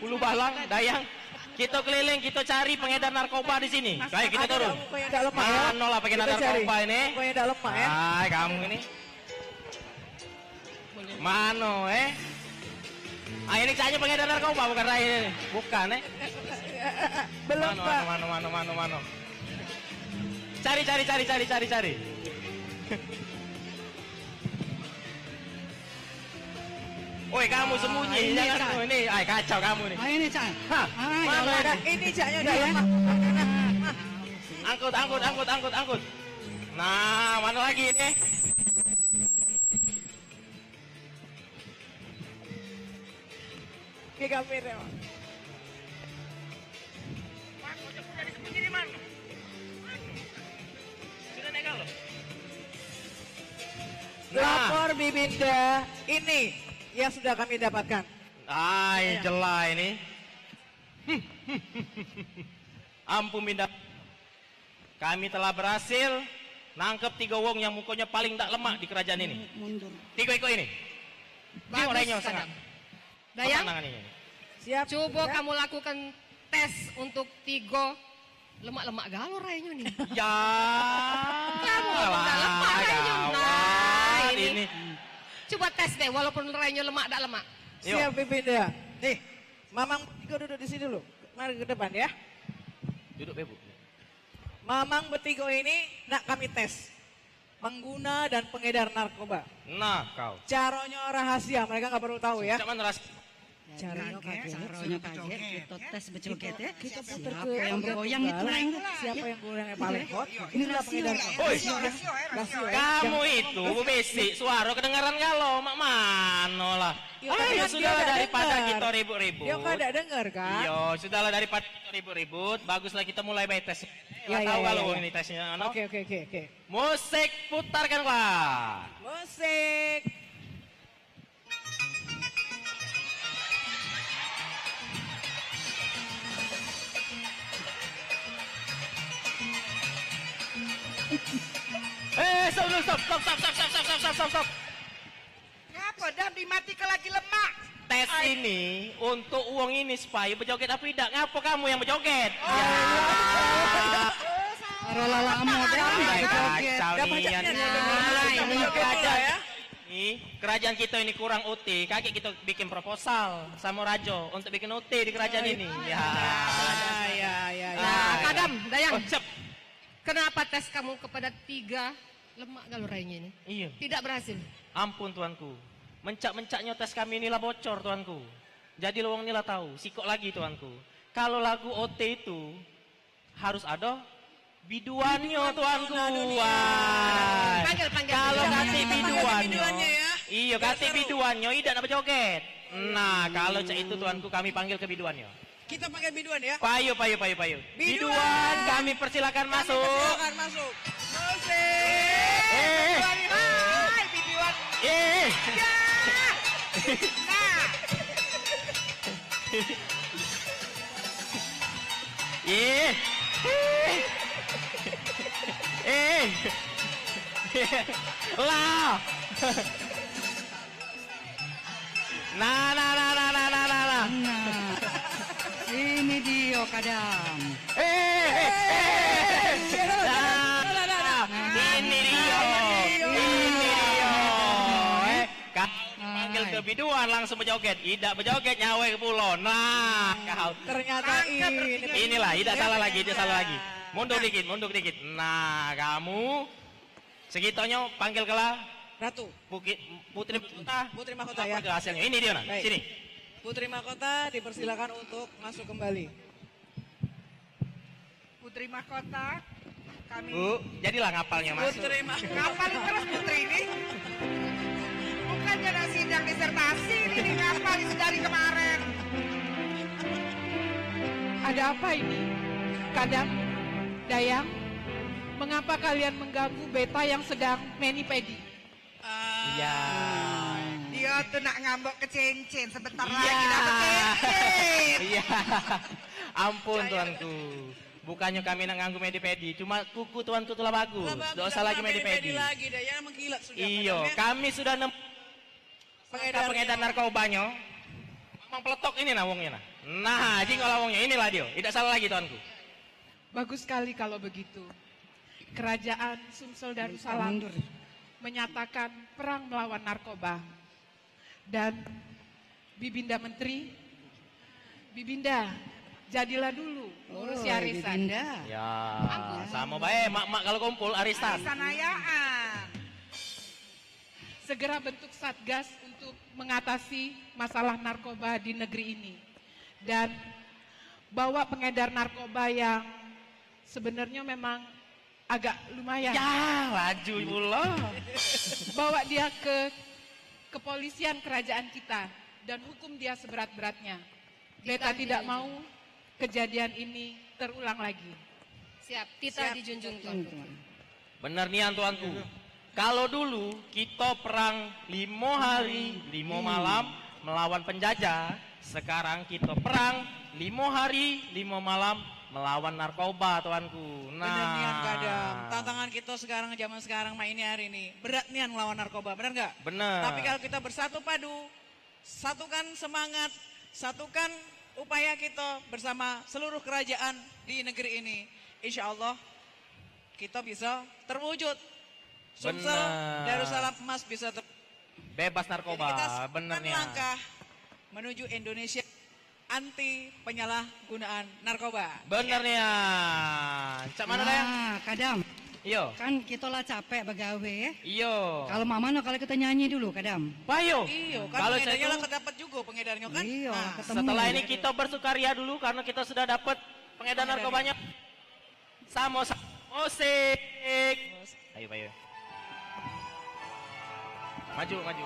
Speaker 13: Hulu Balang, Dayang. Kita keliling, kita cari pengedar narkoba di sini. Baik, kita turun. Mana lah pengedar narkoba ini?
Speaker 15: Pokoknya tak lemak ya.
Speaker 13: Hai, kamu ini. Mano, ini kayaknya pengedar narkoba bukan Rai ini. Bukan,
Speaker 15: Belum, Pak.
Speaker 13: Mano. Cari. Woi, kamu sembunyi.
Speaker 17: ini,
Speaker 13: Jangan
Speaker 17: Cak.
Speaker 13: ini. Ay, kacau kamu nih.
Speaker 17: Ini Cak.
Speaker 13: Hah? Mana
Speaker 15: Ada,
Speaker 13: ini?
Speaker 15: ini jaknya udah lemak.
Speaker 13: Angkut. Nah, mana lagi ini?
Speaker 15: Ke kamera. Lapor Bibinda, ini yang sudah kami dapatkan.
Speaker 13: Ay, jelah ini. Ampun Binda. Kami telah berhasil nangkep 3 wong yang mukanya paling tak lemak di kerajaan ini.
Speaker 17: Mundur.
Speaker 13: 3 ikut ini. Ini orangnya
Speaker 14: Kadam.
Speaker 13: sangat.
Speaker 14: Dayang,
Speaker 13: Apa tangan ini?
Speaker 15: Siap.
Speaker 14: coba
Speaker 15: Siap.
Speaker 14: kamu lakukan tes untuk 3 Lemak-lemak galo rayanya nih.
Speaker 13: Ya.
Speaker 14: Kamu udah lemak rayanya. Nah,
Speaker 13: Gawat
Speaker 14: ini.
Speaker 13: ini.
Speaker 14: Coba tes deh, walaupun rayanya lemak tak lemak.
Speaker 13: Yuk.
Speaker 15: Siap Bibinda. Nih, Mamang bertiga duduk di sini dulu. Mari ke depan ya.
Speaker 13: Duduk Bebu.
Speaker 15: Mamang bertiga ini nak kami tes. Pengguna dan pengedar narkoba.
Speaker 13: Nah, kau.
Speaker 15: Caranya rahasia, mereka nggak perlu tahu ya.
Speaker 13: Cuman ras.
Speaker 15: Caranya kaget.
Speaker 17: Kita tes berjoget ya.
Speaker 15: Kita putar
Speaker 17: Siapa
Speaker 15: ke
Speaker 17: yang
Speaker 15: organ
Speaker 17: bergoyang itu
Speaker 15: tunggal.
Speaker 17: yang
Speaker 15: Siapa yang goyangnya paling hot? Inilah
Speaker 17: rasio
Speaker 15: pengedar
Speaker 17: ya.
Speaker 15: narkoba.
Speaker 13: Oi.
Speaker 15: Rasio ya.
Speaker 13: Kamu itu besi suara kedengaran galau, mak mano lah.
Speaker 15: Ya,
Speaker 13: Ayo
Speaker 15: kan dia
Speaker 13: sudahlah
Speaker 15: nggak
Speaker 13: daripada
Speaker 15: dengar.
Speaker 13: kita ribut-ribut.
Speaker 15: Dia kan tidak dengar kan?
Speaker 13: Iya, sudahlah daripada kita ribut-ribut, baguslah kita mulai by tes.
Speaker 15: Ya,
Speaker 13: Tahu
Speaker 15: ya,
Speaker 13: kalau
Speaker 15: ya.
Speaker 13: ini tesnya, no?
Speaker 15: Oke.
Speaker 13: Musik putarkanlah.
Speaker 15: Musik.
Speaker 13: Stop.
Speaker 15: Ngapa dah dimatikan lagi lemak?
Speaker 13: Tes ini untuk uang ini supaya berjoget apa tidak? Ngapa kamu yang berjoget?
Speaker 17: Rola lama dah berjoget.
Speaker 13: Kacau nih.
Speaker 15: Ini kerajaan ya.
Speaker 13: Nih, kerajaan kita ini kurang UT. Kakek kita bikin proposal sama Rajo untuk bikin UT di kerajaan ini. Ya.
Speaker 14: Nah, Kadam, Dayang.
Speaker 13: Oh, siap.
Speaker 14: Kenapa tes kamu kepada 3 lemak galo rayanya ini?
Speaker 13: Iya.
Speaker 14: Tidak berhasil.
Speaker 13: Ampun tuanku. Mencak-mencaknya tes kami inilah bocor tuanku. Jadi lowong inilah tahu. Sikok lagi tuanku. Kalau lagu OT itu harus ada biduannya tuanku. Wah.
Speaker 14: Panggil.
Speaker 13: Kalau kati biduannya.
Speaker 15: ya.
Speaker 13: Iya, kati biduannya tidak nak berjoget. Nah, kalau cak itu tuanku kami panggil ke biduannya.
Speaker 15: Kita pakai biduan ya.
Speaker 13: Payu. Biduan kami persilakan masuk.
Speaker 15: Silakan masuk. Musik. Hai biduan. Nah.
Speaker 13: Lah. Nah.
Speaker 17: Nah, ini dia Kadam.
Speaker 13: Ini dia. Panggil ke biduan langsung berjoget. Tidak berjoget nyawa ke pulau. Nah, kau.
Speaker 15: Ternyata
Speaker 13: Inilah, tidak salah lagi. Mundur dikit. Nah, kamu segitunya panggil kelah
Speaker 15: Ratu.
Speaker 13: Putri
Speaker 15: Mahkota ya.
Speaker 13: Apa hasilnya? Ini dia, nah.
Speaker 15: Baik.
Speaker 13: Sini.
Speaker 15: Putri Mahkota dipersilakan untuk masuk kembali. Putri Mahkota, kami.
Speaker 13: Bu, jadilah ngapalnya masuk.
Speaker 15: Putri Mahkota. Ngapalin terus Putri ini. Bukannya ada sidang disertasi ini ngapalin dari kemarin.
Speaker 6: Ada apa ini? Kadam, Dayang, mengapa kalian mengganggu beta yang sedang mani-pedi?
Speaker 13: Iya.
Speaker 15: Dia tuh nak ngambok ke cincin sebentar
Speaker 13: Iya.
Speaker 15: lagi dapat cincin.
Speaker 13: Iya. Ampun tuanku. Bukannya kami nak nganggu medipedi, cuma kuku tuanku telah bagus. Tidak usah lagi medipedi.
Speaker 15: lagi Dayang mengkilat sudah.
Speaker 13: Iyo, kami sudah pengedar narkobanya. Memang peletok ini nah wongnya nah. Nah, jinggolah wongnya inilah dia. Tidak salah lagi tuanku.
Speaker 6: Bagus sekali kalau begitu. Kerajaan Sumsel Darussalam menyatakan perang melawan narkoba. Dan Bibinda Menteri, Bibinda, jadilah dulu urus arisan.
Speaker 13: Ya, sama baik mak-mak kalau kumpul arisan.
Speaker 6: Ayaan. Segera bentuk satgas untuk mengatasi masalah narkoba di negeri ini. Dan bawa pengedar narkoba yang sebenarnya memang agak lumayan.
Speaker 13: Ya, laju pula.
Speaker 6: Bawa dia ke kepolisian kerajaan kita dan hukum dia seberat-beratnya. Beta tidak mau kejadian ini terulang lagi.
Speaker 14: Siap, titah dijunjung tuanku.
Speaker 13: Benar nian tuanku. Kalau dulu kita perang 5 hari 5 malam melawan penjajah, sekarang kita perang 5 hari 5 malam melawan narkoba tuanku.
Speaker 15: Bener nian Kadam. Tantangan kita sekarang zaman sekarang ini hari ini berat nian melawan narkoba, benar nggak?
Speaker 13: Bener.
Speaker 15: Tapi kalau kita bersatu padu, satukan semangat, satukan upaya kita bersama seluruh kerajaan di negeri ini, insya Allah kita bisa terwujud. Sumsel
Speaker 13: Benar.
Speaker 15: Darussalam Emas bisa
Speaker 13: Bebas narkoba,
Speaker 15: Jadi kita
Speaker 13: bener
Speaker 15: sekarang
Speaker 13: nih.
Speaker 15: langkah menuju Indonesia anti penyalahgunaan narkoba.
Speaker 13: Bener nih. Cak mana dah?
Speaker 17: Nah, Kadam.
Speaker 13: Iyo.
Speaker 17: Kan kita lah capek begawe.
Speaker 13: Iyo.
Speaker 17: Kalau mama no kalau kita nyanyi dulu, Kadam.
Speaker 13: Bayo.
Speaker 15: Iyo, kan
Speaker 13: Kalau
Speaker 15: pengedarnya
Speaker 13: saya
Speaker 15: lah
Speaker 13: tuh-
Speaker 15: kedapat juga pengedarnya kan.
Speaker 17: Iya,
Speaker 15: Nah,
Speaker 17: ketemu.
Speaker 13: Setelah ini kita bersukaria dulu karena kita sudah dapat pengedar narkobanya. Sama musik. Ayo, ayo. Maju, maju.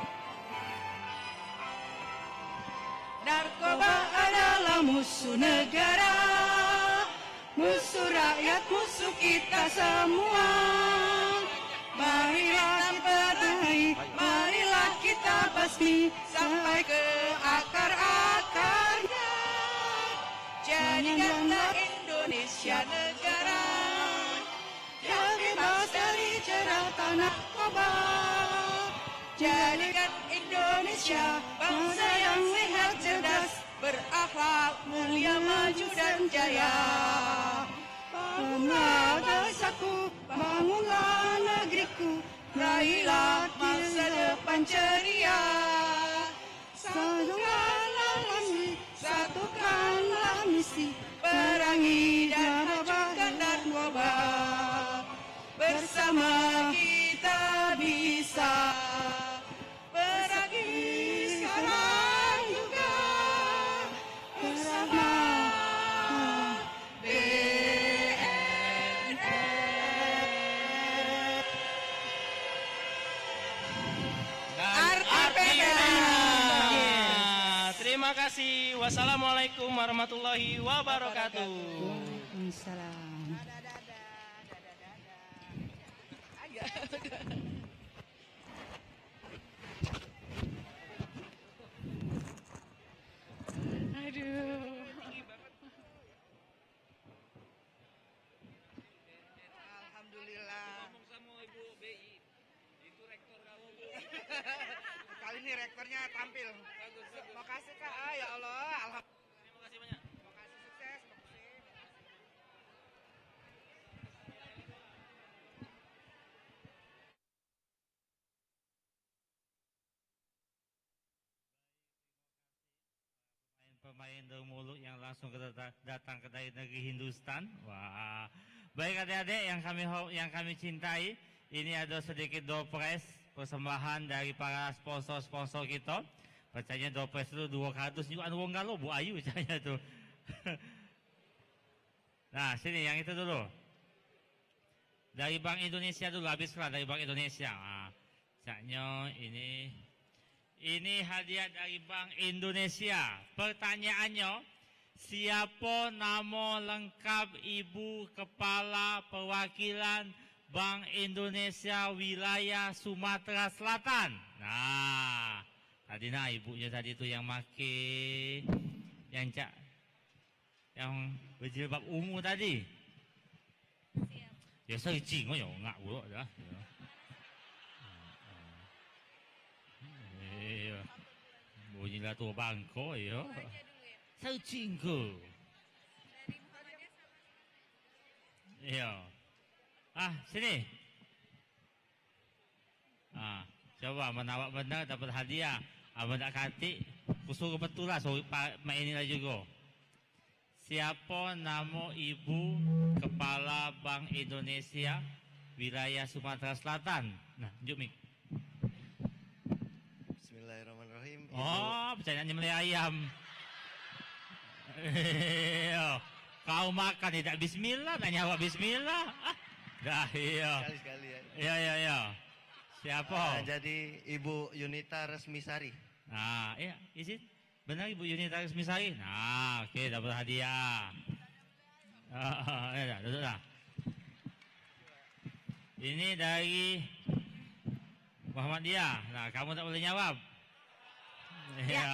Speaker 17: Narkoba adalah musuh negara, musuh rakyat, musuh kita semua. Marilah kita benahi, marilah kita basmi sampai ke akar-akarnya.
Speaker 15: jadikanlah Indonesia negara
Speaker 17: yang bebas dari jeratan narkoba.
Speaker 15: Jadikan Indonesia bangsa yang sehat, cerdas, berakhlak, mulia, maju dan jaya.
Speaker 17: Bangunlah desaku, bangunlah negeriku, raihlah masa depan ceria. Satukanlah misi, satukanlah misi, perangi dan hancurkan narkoba.
Speaker 15: Bersama kita bisa perangi sekarang juga. Bersama
Speaker 13: Terima kasih. Wassalamualaikum warahmatullahi wabarakatuh.
Speaker 17: Waalaikumsalam.
Speaker 15: Aduh. Alhamdulillah. Ngomong sama Ibu BI. Itu rektor kamu, Bu. Kali ini rektornya tampil. Bagus. Makasih Kak. Ya Allah. Alhamdulillah.
Speaker 13: Terima kasih banyak.
Speaker 15: Makasih sukses. Makasih.
Speaker 4: Pemain Darmuluk yang langsung datang ke dari negeri Hindustan. Wah, baik adik-adik yang kami cintai, ini ada sedikit doorpress persembahan dari para sponsor-sponsor kita. Bacanya doorpress itu 2 kardus juga anu wong galo Bu Ayu bacanya tuh. Nah, sini yang itu dulu. Dari Bank Indonesia dulu, habislah dari Bank Indonesia. Nah, caknya ini hadiah dari Bank Indonesia. Pertanyaannya, siapa nama lengkap Ibu Kepala Perwakilan Bank Indonesia Wilayah Sumatera Selatan? Nah, tadi ibunya tadi itu yang yang berjilbab ungu tadi. Ya saya cing yo ngak gua dah. Iya. Bunyilah tua bangko ya. Saya cinggu. Iya. Sini. Coba menawak benar dapat hadiah. Abang tak kati, kusuruh betul lah, so main ini lah juga. Siapa nama Ibu Kepala Bank Indonesia Wilayah Sumatera Selatan? Nah, jom Mik.
Speaker 18: Bismillahirrahmanirrahim.
Speaker 4: Percanyaannya melay ayam. Kau makan tidak bismillah, tak nyawa bismillah. Dah, iya.
Speaker 18: Sekali-sekali
Speaker 4: ya. Iya. Siapa?
Speaker 18: Jadi Ibu Yunita Resmisari.
Speaker 4: Iya, izin. Benar Ibu Yunita Resmisari? Nah, oke, dapat hadiah. Ya, duduk dah. Ini dari Muhammadiyah. Nah, kamu tak boleh jawab. Ya.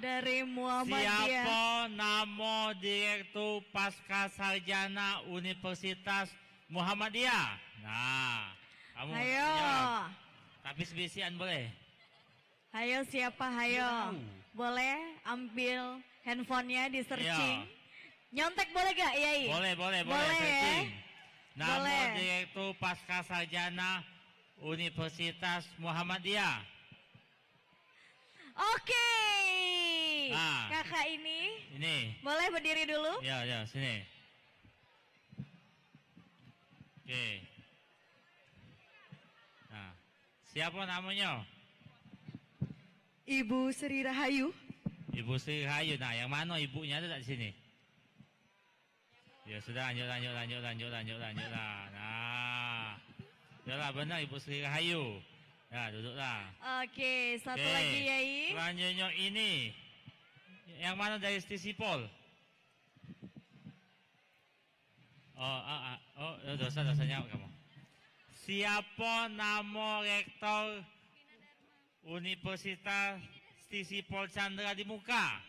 Speaker 5: Dari Muhammadiyah.
Speaker 4: Siapa nama Direktur Pasca Sarjana Universitas Muhammadiyah? Nah, kamu
Speaker 5: Hayo.
Speaker 4: jawab. Tapi sebisian boleh.
Speaker 5: Hayo siapa hayo? Boleh ambil handphonenya di searching. Nyontek boleh gak, Yai?
Speaker 4: Boleh.
Speaker 5: Boleh,
Speaker 4: Setting. Nama
Speaker 5: Boleh.
Speaker 4: Direktur Pasca Sarjana Universitas Muhammadiyah.
Speaker 5: Oke.
Speaker 4: Ah.
Speaker 5: Kakak ini
Speaker 4: Ini.
Speaker 5: boleh berdiri dulu?
Speaker 4: Ya, sini. Oke. Nah, siapa namanya?
Speaker 17: Ibu Sri Rahayu.
Speaker 4: Ibu Sri Rahayu. Nah, yang mana ibunya ada di sini? Ya sudah, lanjut lah. Nah, yalah benar Ibu Sri Rahayu. Nah, duduklah.
Speaker 5: Oke, satu
Speaker 4: Oke.
Speaker 5: lagi, Yai.
Speaker 4: Selanjutnya ini. Yang mana dari Stisipol? Dosanya kamu. Siapa nama rektor Universitas Stisipol Chandra di Muka?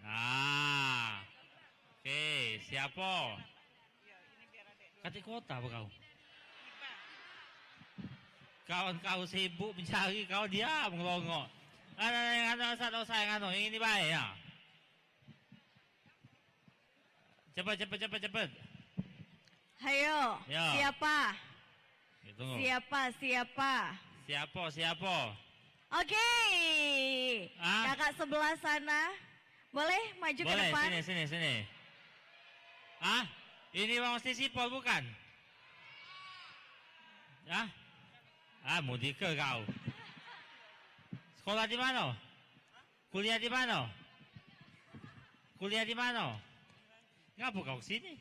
Speaker 4: Nah, oke, siapa? Katik kota apa kau? Kawan kau sibuk mencari, kau diam ngelongok. Yang ini baik ya. Cepat.
Speaker 5: Hayo,
Speaker 4: Ya.
Speaker 5: siapa?
Speaker 4: Tunggu. Siapa?
Speaker 5: Oke.
Speaker 4: Ah?
Speaker 5: Kakak sebelah sana. Boleh maju ke
Speaker 4: Boleh,
Speaker 5: depan?
Speaker 4: sini. Ah, ini Bang Stisipol bukan? Ah? Mudik ke kau? Sekolah di mana? Kuliah di mana? Ngapa kau kesini?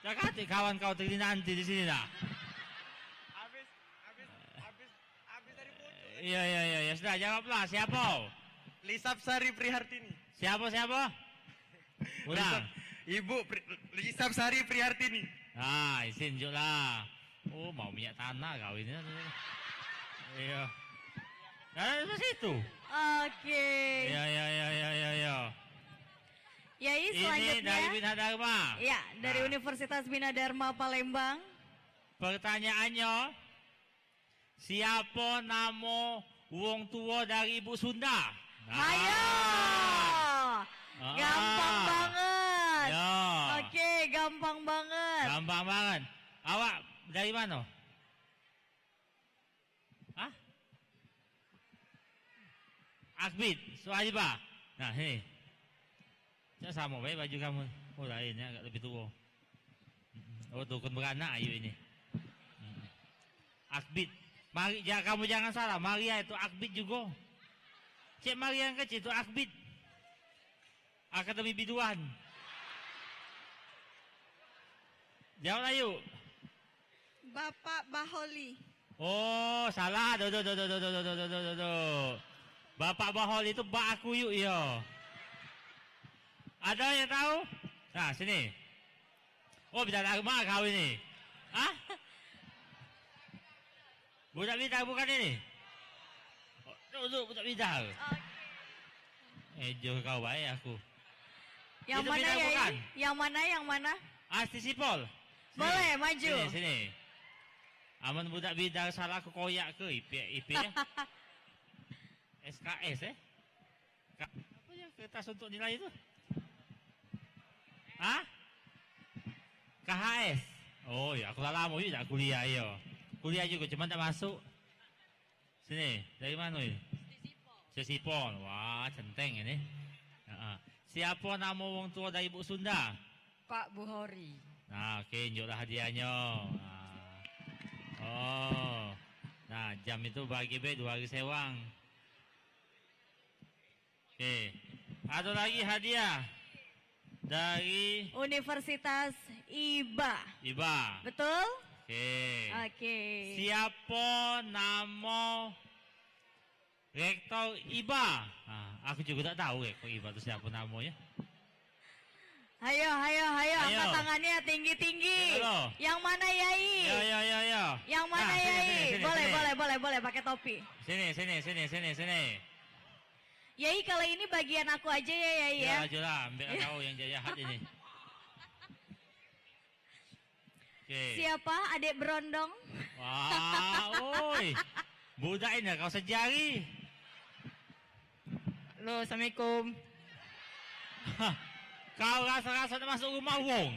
Speaker 4: Jangan kawan kau tadi nanti di sini dah.
Speaker 15: Habis dari foto.
Speaker 4: Iya, sudah jawablah. Siapa?
Speaker 18: Lisapsari Prihartini.
Speaker 4: Siapa? Udah.
Speaker 18: Ibu Lisapsari Prihartini.
Speaker 4: Nah, izin lah. Oh, mau minyak tanah kau ini. Iya. Nah, itu situ.
Speaker 5: Oke.
Speaker 4: Iya.
Speaker 5: Yai,
Speaker 4: Ini
Speaker 5: selanjutnya.
Speaker 4: dari Bina Dharma.
Speaker 5: Ya, dari
Speaker 4: Nah.
Speaker 5: Universitas Bina Dharma Palembang.
Speaker 4: Pertanyaannya, siapa nama wong tua dari Ibu Sunda?
Speaker 5: Ayo. Gampang banget.
Speaker 4: Ya.
Speaker 5: Oke, gampang banget.
Speaker 4: Gampang banget. Awak dari mana? Hah? Akbid, Suhaibah. Nah, ini. Saya sama baik baju kamu. Oh, lainnya agak lebih tua. Oh, dukun beranak ayu ini. Akbid. Kamu jangan salah, Maria itu Akbid juga. Cik Maria yang kecil itu Akbid. Akademi Biduan. Jawab ayo.
Speaker 17: Bapak Baholi.
Speaker 4: Oh, salah. Duh. Bapak Bahol itu Bak aku yuk ya. Ada yang tahu? Nah, sini. Oh, Bidar Agama kau ini. Hah? Budak Bidar bukan ini? Oh, budak Bidar. Jauh kau baik aku.
Speaker 5: Yang
Speaker 4: Itu
Speaker 5: mana
Speaker 4: Bidar
Speaker 5: ya?
Speaker 4: bukan?
Speaker 5: Yang mana?
Speaker 4: Stisipol.
Speaker 5: Boleh, maju.
Speaker 4: Sini. Aman budak Bidar salah aku koyak ke IP ya? SKS apa ya kertas untuk nilai itu? Hah? KHS? Oh ya, aku lama juga tak kuliah ya. Kuliah juga cuma tak masuk. Sini, dari mana ini? Stisipol. Wah, centeng ini. Siapa nama wong tua dari Ibu Sunda?
Speaker 17: Pak Buhori.
Speaker 4: Nah, oke, tunjuklah hadiahnya. Nah, jam itu bagi 2 hari sewang. Oke, ada lagi hadiah dari
Speaker 5: Universitas IBA. Betul? Oke.
Speaker 4: Siapa nama rektor IBA? Nah, aku juga tak tahu rektor IBA itu siapa namanya.
Speaker 5: Hayo, angkat tangannya tinggi-tinggi. Yang mana Yai?
Speaker 4: Ya.
Speaker 5: Yang mana Yai? Boleh pakai topi.
Speaker 4: Sini.
Speaker 5: Yai, kalau ini bagian aku aja ya Yai ya.
Speaker 4: Ya, jelas, ambil kau yang jahat ini. Oke.
Speaker 5: Siapa? Adik Berondong?
Speaker 4: Wah, oi. Budak ini kau sejari.
Speaker 17: Halo, Assalamualaikum.
Speaker 4: Kau rasa-rasa nak masuk rumah wong.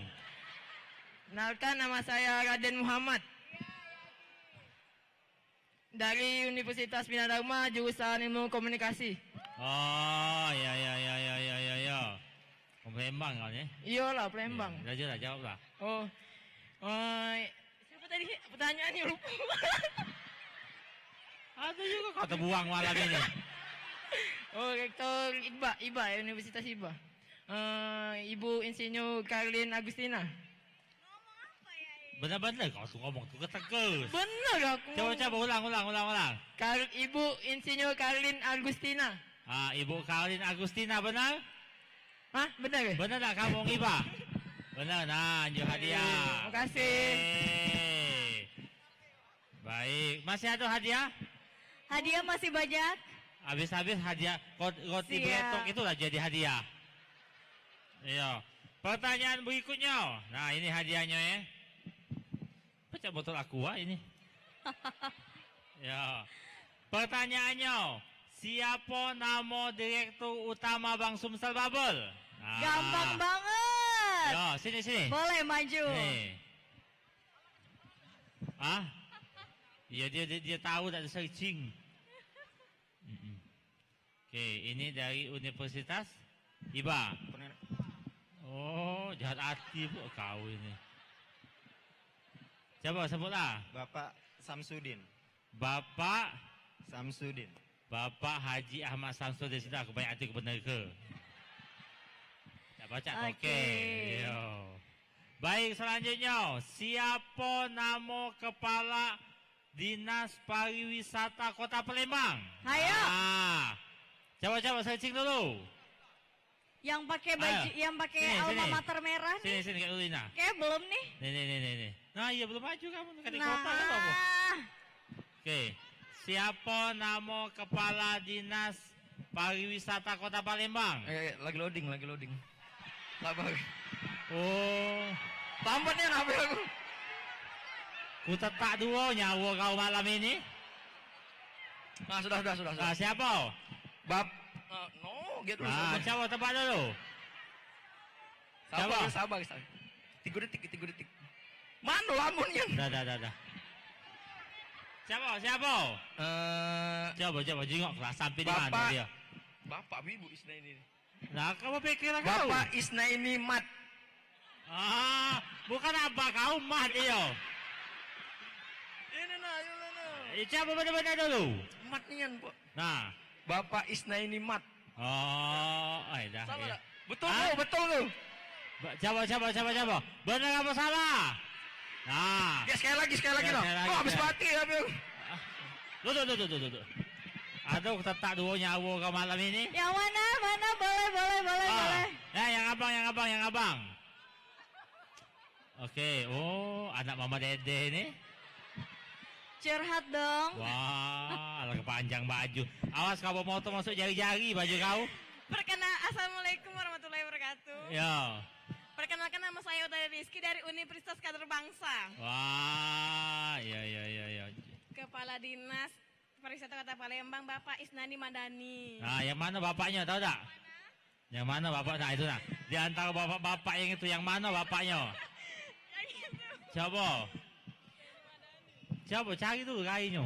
Speaker 19: Kenalkan, nama saya Raden Muhammad. Dari Universitas Bina Dharma, jurusan Ilmu Komunikasi.
Speaker 4: Oh, ya. Palembang kau ni.
Speaker 19: Iyalah, Palembang.
Speaker 4: Raja jawablah.
Speaker 19: Oh. Siapa tadi pertanyaannya lupa.
Speaker 4: Ada juga kau terbuang malam ini.
Speaker 19: Oh, Rektor IBA ya, Universitas IBA. Ibu Insinyur Karlin Agustina.
Speaker 4: Benar-benar kau tu ngomong tu ketegas.
Speaker 19: Benar aku.
Speaker 4: Coba ulang.
Speaker 19: Ibu Insinyur Karlin Agustina.
Speaker 4: Ibu Karlin Agustina benar?
Speaker 19: Hah, benar ke?
Speaker 4: Benar tak kamu orang IBA? Benar, nah, anjur hadiah.
Speaker 19: Terima kasih.
Speaker 4: Baik, masih ada hadiah?
Speaker 5: Hadiah masih banyak.
Speaker 4: Habis-habis hadiah roti beretok itulah jadi hadiah. Iya. Pertanyaan berikutnya. Nah, ini hadiahnya ya. Pecah botol aqua ini. Ya. Pertanyaannya, siapa nama Direktur Utama Bank Sumsel Bubble? Nah.
Speaker 5: Gampang banget.
Speaker 4: Ya, sini.
Speaker 5: Boleh maju.
Speaker 4: Nih. Ya dia tahu tak ada searching. Oke, ini dari Universitas IBA. Oh, jahat hati pun kau ini. Coba sebutlah.
Speaker 18: Bapak Samsudin.
Speaker 4: Bapak
Speaker 18: Samsudin.
Speaker 4: Bapak Haji Ahmad Samsudin. Sudah aku banyak hati benar ke? Tak baca. Okey. Baik, selanjutnya. Siapa nama Kepala Dinas Pariwisata Kota Palembang?
Speaker 5: Hayo.
Speaker 4: Coba searching dulu.
Speaker 5: Yang pakai baju, yang pakai alma mater merah nih.
Speaker 4: Sini Kak Lulina.
Speaker 5: Kayak belum nih.
Speaker 4: Nih. Nah, iya belum maju kamu. Kata kota kan apa? Oke. Siapa nama Kepala Dinas Pariwisata Kota Palembang?
Speaker 18: Lagi loading. Sabar.
Speaker 4: Oh.
Speaker 18: Lambatnya apa aku?
Speaker 4: Ku tetak dua nyawa kau malam ini.
Speaker 18: Nah, sudah.
Speaker 4: Siapa?
Speaker 18: Get dulu.
Speaker 4: Coba tebak dulu.
Speaker 18: Sabar. 3 detik. Mana lamunnya?
Speaker 4: Dah. Siapa? Coba jengok lah sampai di mana dia.
Speaker 18: Bapak Ibu Isnaini.
Speaker 4: Nah, kamu pikir kau?
Speaker 18: Bapak Isnaini Mat.
Speaker 4: Bukan apa kau mat iyo.
Speaker 18: Ini nah.
Speaker 4: Coba benar-benar dulu.
Speaker 18: Matnian, Pak.
Speaker 4: Nah,
Speaker 18: Bapak Isnaini Mat.
Speaker 4: Dah.
Speaker 18: Salah
Speaker 4: Ya.
Speaker 18: tak? Betul tu.
Speaker 4: Coba. Benar apa salah? Nah.
Speaker 18: Ya, sekali lagi noh. Habis mati tapi.
Speaker 4: Duduk. Aduh, tetak dua nyawa kau malam ini.
Speaker 5: Yang mana? Boleh.
Speaker 4: Yang abang. Oke. Oh, anak Mama Dede ini.
Speaker 5: Curhat dong.
Speaker 4: Wah, ala kepanjang baju. Awas kau bawa motor masuk jari-jari baju kau.
Speaker 5: Assalamualaikum warahmatullahi wabarakatuh.
Speaker 4: Ya.
Speaker 5: Perkenalkan, nama saya Utari Rizky dari Universitas Kader Bangsa.
Speaker 4: Wah, iya.
Speaker 5: Kepala Dinas Pariwisata Kota Palembang, Bapak Isnani Madani.
Speaker 4: Nah, yang mana bapaknya, tahu tak? Yang mana bapak? Nah, itu nah. Di antara bapak-bapak yang itu, yang mana bapaknya? Coba cari dulu kayaknya.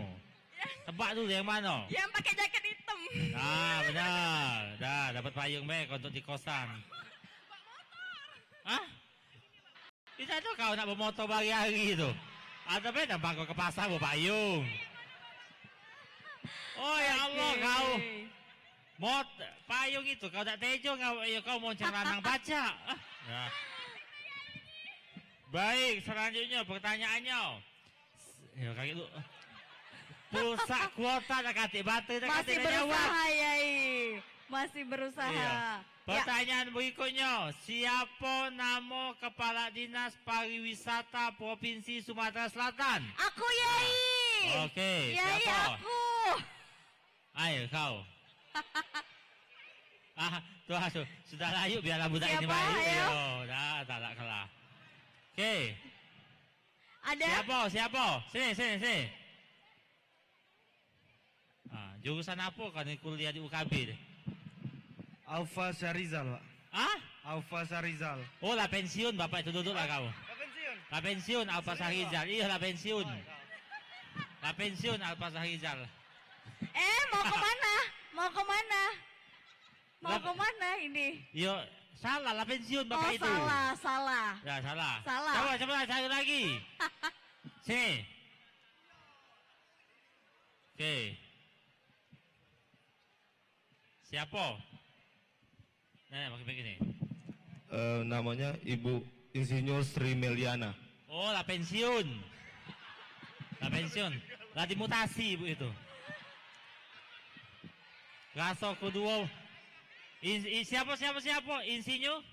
Speaker 4: Tebak dulu yang mana?
Speaker 5: Yang pakai jaket hitam.
Speaker 4: Nah, benar. Dah, dapat payung mek untuk di kosan. Bisa tuh kau nak bermotor hari-hari itu. Atau beda bangkau ke pasar berpayung. Oh ya Allah kau. Payung itu kau tak tejo kau mau lanang baca. Nah. Baik, selanjutnya pertanyaannya. Ya kaki lu. Pulsa kuota nak katik baterai nak katik
Speaker 5: berusaha Yai. Masih berusaha.
Speaker 4: Iya. Pertanyaan berikutnya, siapa nama Kepala Dinas Pariwisata Provinsi Sumatera Selatan?
Speaker 5: Aku Yai.
Speaker 4: Oke,
Speaker 5: Yai
Speaker 4: siapa?
Speaker 5: aku.
Speaker 4: Ayo kau. Tuh sudah layu biarlah budak ini baik. Ayo, dah tak kalah. Oke.
Speaker 5: Ada?
Speaker 4: Siapa? Sini. Jurusan apa kau ni kuliah di UKB?
Speaker 18: Alfa Syarizal, Pak.
Speaker 1: Alfa Sarizal.
Speaker 4: Oh, lah pensiun Bapak itu duduk lah kau. Lah pensiun Alfa Sarizal. Iya, lah pensiun. Lah pensiun Alfa Sarizal.
Speaker 5: Mau kemana? Mau kemana? Mau kemana ini?
Speaker 4: Yo, salah lah pensiun Bapak itu.
Speaker 5: Salah.
Speaker 4: Ya, salah.
Speaker 5: Salah.
Speaker 4: Coba cari lagi. Sini. Oke. Siapa? Nah, pakai begini.
Speaker 20: Namanya Ibu Insinyur Sri Meliana.
Speaker 4: Oh, lah pensiun. Lah pensiun. Lah dimutasi Ibu itu. Raso kedua. Siapa? Insinyur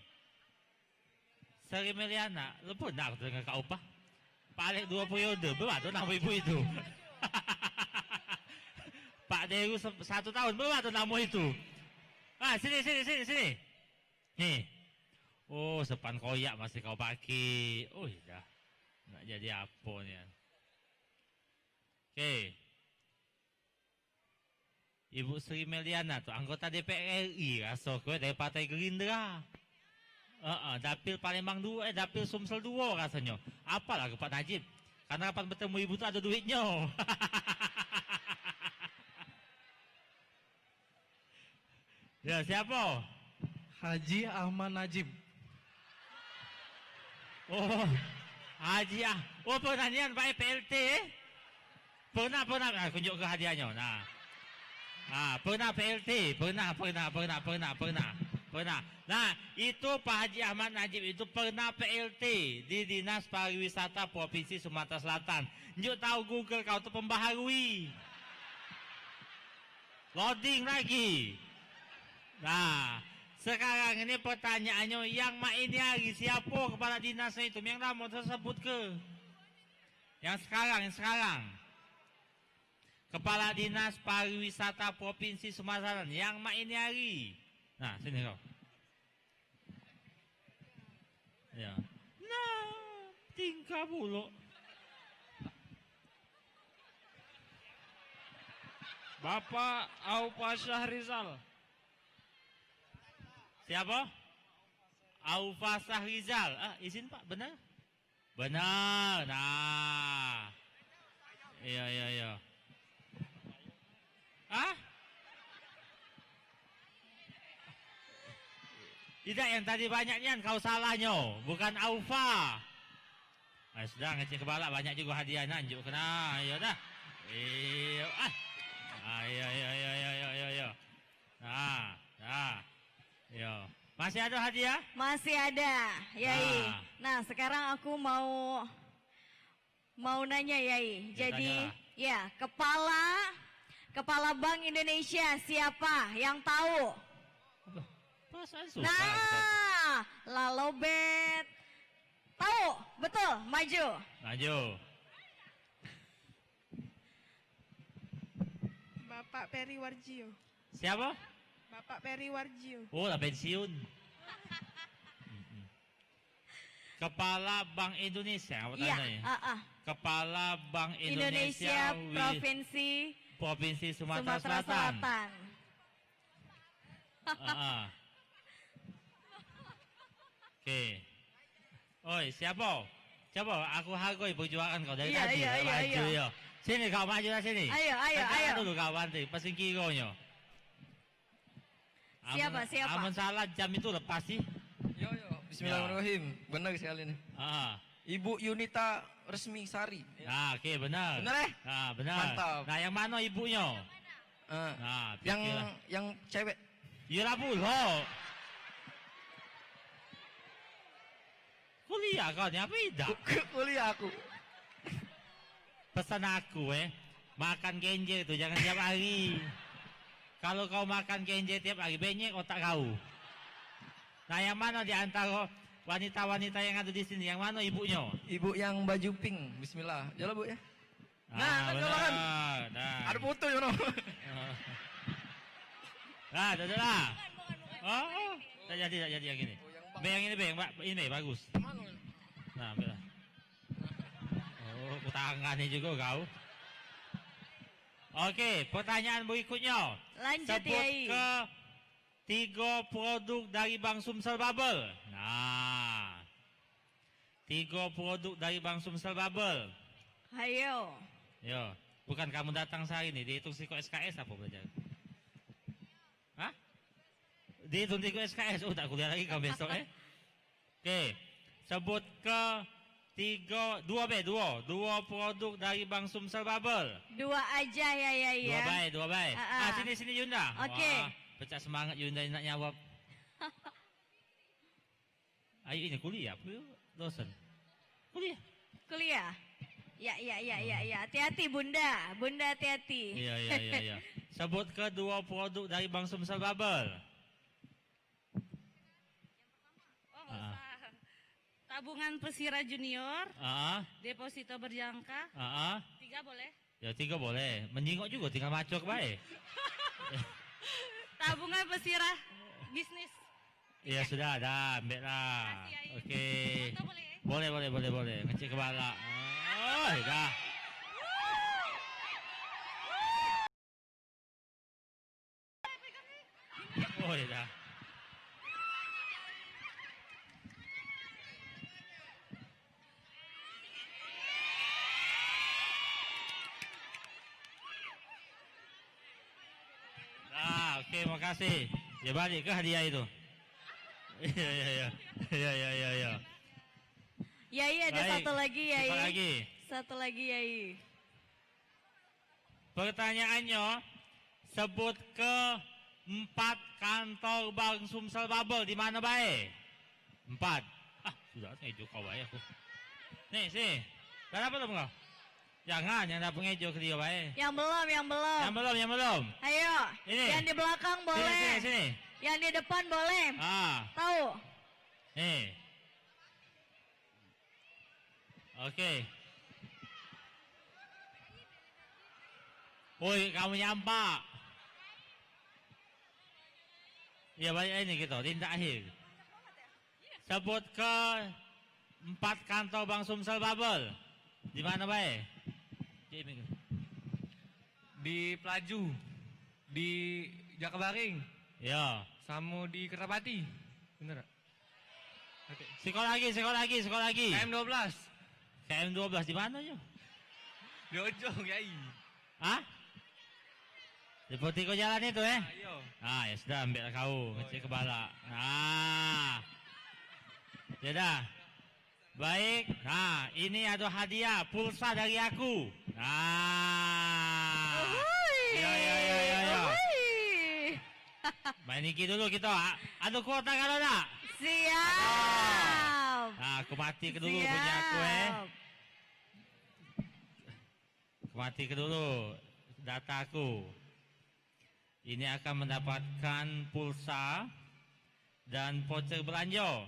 Speaker 4: Sri Meliana. Lu pernah aku dengar kau apa? Paling 2 periode. Berapa nama Ibu itu? Pak Deru 1 tahun. Berapa nama itu? Sini. Nih. Oh, sepan koyak masih kau pakai. Oh, dah. Nak jadi apa ni? Oke. Ibu Sri Meliana tu anggota DPR RI rasa kowe dari Partai Gerindra. Dapil Palembang 2, Dapil Sumsel 2 rasanya. Apalah ke Pak Najib? Karena kapan bertemu ibu tu ada duitnya. Ya, siapa?
Speaker 1: Haji Ahmad Najib.
Speaker 4: Oh, Haji Oh, pertanyaan Pak PLT. Pernah. Tunjuk ke hadiahnya. Pernah PLT. Pernah. Nah, itu Pak Haji Ahmad Najib itu pernah PLT di Dinas Pariwisata Provinsi Sumatera Selatan. Njuk tahu Google kau tu pembaharui. Loading lagi. Nah, sekarang ini pertanyaannya yang ini hari siapa kepala dinasnya itu yang nama tersebut ke? Yang sekarang. Kepala Dinas Pariwisata Provinsi Sumatera Selatan yang ini hari. Nah, sini kau. Ya. Nah, tingkah pula.
Speaker 18: Bapak Aufa Syahrizal.
Speaker 4: Siapa? Aufa Syahrizal. Izin Pak, benar? Benar. Nah. Iya. Tidak, yang tadi banyaknya kau salahnya, bukan Aufa. Sudah ngecek kepala banyak juga hadiahnya, anjuk kena. Ayo dah. Ayo. Ayo. Yo. Masih ada hadiah?
Speaker 5: Masih ada, Yai. Nah, sekarang aku mau nanya, Yai. Jadi, ya, Kepala Bank Indonesia siapa yang tahu? Nah, Lalobet. Tahu, betul, maju.
Speaker 17: Bapak Peri Warjio.
Speaker 4: Siapa?
Speaker 17: Bapak Peri Warjio.
Speaker 4: Oh, lah pensiun. Kepala Bank Indonesia, apa tanya? Kepala Bank Indonesia Provinsi Sumatera Selatan. Oke. Oi, siapa? Coba aku hargai perjuangan kau dari tadi. Iya. Sini kau maju lah sini.
Speaker 5: Ayo.
Speaker 4: Dulu kau bantu, pasang kironya.
Speaker 5: Siapa?
Speaker 4: Amun salah jam itu lepas sih.
Speaker 18: Yo. Bismillahirrahmanirrahim. Benar sekali nih. Ibu Yunita Resmi Sari.
Speaker 4: Oke, benar.
Speaker 18: Benar
Speaker 4: benar.
Speaker 18: Mantap.
Speaker 4: Nah, yang mana ibunya?
Speaker 18: Yang cewek.
Speaker 4: Iya pula. Kuliah kau ni apa tidak?
Speaker 18: Kuliah aku.
Speaker 4: Pesan aku makan genjer itu jangan tiap hari. Kalau kau makan genjer tiap hari banyak otak kau. Nah, yang mana di antara wanita-wanita yang ada di sini? Yang mana ibunya?
Speaker 18: Ibu yang baju pink. Bismillah. Jalan Bu ya.
Speaker 4: Benar.
Speaker 18: Ada foto ya no.
Speaker 4: Dah. Oh, tak jadi yang ini. Yang ini bagus. Nah, benar. Oh, kutangannya juga kau. Oke, pertanyaan berikutnya.
Speaker 5: Lanjut,
Speaker 4: Sebut
Speaker 5: Yai.
Speaker 4: ke 3 produk dari Bank Sumsel Bubble. Nah, 3 produk dari Bank Sumsel Bubble.
Speaker 5: Hayo.
Speaker 4: Yo, bukan kamu datang sehari ini, dihitung Siko SKS apa belajar? Hah? Dihitung Siko SKS, tak kuliah lagi kamu besok Oke, sebut ke 2 produk dari Bank Sumsel Bubble.
Speaker 5: 2 aja ya.
Speaker 4: 2 baik. Sini Yunda.
Speaker 5: Oke.
Speaker 4: Pecah semangat Yunda nak jawab. Ayo ini kuliah, dosen.
Speaker 5: Kuliah. Ya. Hati-hati Bunda. Bunda hati-hati.
Speaker 4: Iya. Sebut ke 2 produk dari Bank Sumsel Bubble.
Speaker 21: Tabungan Persira Junior, deposito berjangka, 3 boleh?
Speaker 4: Ya 3 boleh. Menjingok juga tinggal macok baik.
Speaker 21: Tabungan Persira bisnis.
Speaker 4: Ya sudah ada, ambil lah. Oke. Boleh. Ngecek kepala. Oh, dah. Oh, dah. Oke, makasih. Ya balik ke hadiah itu. Iya.
Speaker 5: Yai ada
Speaker 4: Baik,
Speaker 5: satu lagi Yai.
Speaker 4: Satu lagi.
Speaker 5: Yai.
Speaker 4: Pertanyaannya, sebut ke 4 kantor Bank Sumsel Bubble di mana baik? 4. Sudah ngejo kau baik aku. Nih, sini. Kenapa belum kau? Jangan, yang dapat ngejo ke dia baik.
Speaker 5: Yang belum. Ayo.
Speaker 4: Ini.
Speaker 5: Yang di belakang boleh.
Speaker 4: Sini.
Speaker 5: Yang di depan boleh. Tahu.
Speaker 4: Nih. Oke. Woi, kamu nyampak. Ya baik ini gitu, tindak akhir. Sebut ke 4 kantor Bank Sumsel Bubble. Di mana baik?
Speaker 18: Di Pelaju, di Jakabaring,
Speaker 4: ya,
Speaker 18: sama di Kerapati, bener? Oke.
Speaker 4: Sekolah lagi. KM12 di mana ya?
Speaker 18: Di ujung, Yai.
Speaker 4: Hah? Di Putiko jalan itu
Speaker 18: Ayo.
Speaker 4: Ya sudah, ambil kau, ngecek kepala. Sudah. Baik, ini ada hadiah pulsa dari aku. Ya. Main Niki dulu kita. Ada kuota kalau tak?
Speaker 5: Siap.
Speaker 4: Aku mati ke dulu punya aku Mati ke dulu dataku. Ini akan mendapatkan pulsa dan voucher belanja.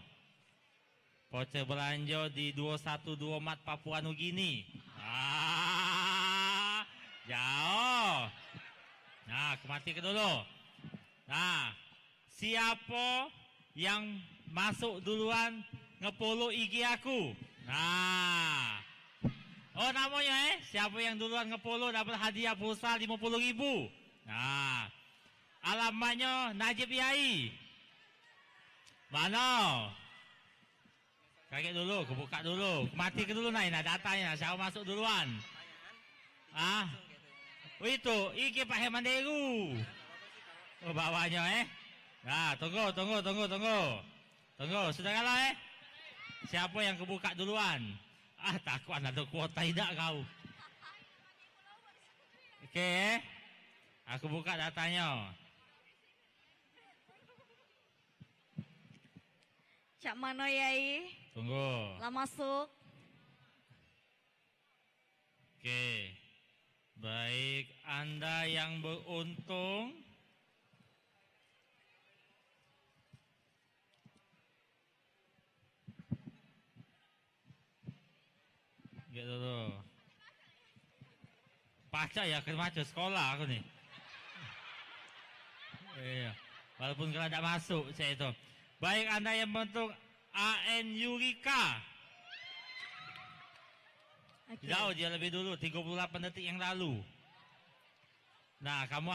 Speaker 4: Voucher belanja di 212 Mat Papua Nugini. Jauh. Aku mati ke dulu. Siapa yang masuk duluan nge-follow IG aku? Oh namanya siapa yang duluan nge-follow dapat hadiah pulsa 50.000. Alamatnya Najib Yai. Mana? Kaget dulu, kebuka dulu. Mati ke dulu datanya, siapa masuk duluan. Itu, IG Pak Hemanderu. Oh bawahnya tunggu. Tunggu, sudah kalah Siapa yang kebuka duluan? Takut ada kuota tidak kau. Oke, aku buka datanya.
Speaker 5: Cak mana Yai?
Speaker 4: Tunggu.
Speaker 5: Lah masuk.
Speaker 4: Oke. Baik, Anda yang beruntung gitu dulu. Pacar ya kerja sekolah aku nih. Iya. Walaupun kalau tidak masuk saya itu. Baik, Anda yang bentuk AN Yurika. Jauh dia lebih dulu, 38 detik yang lalu. Nah, kamu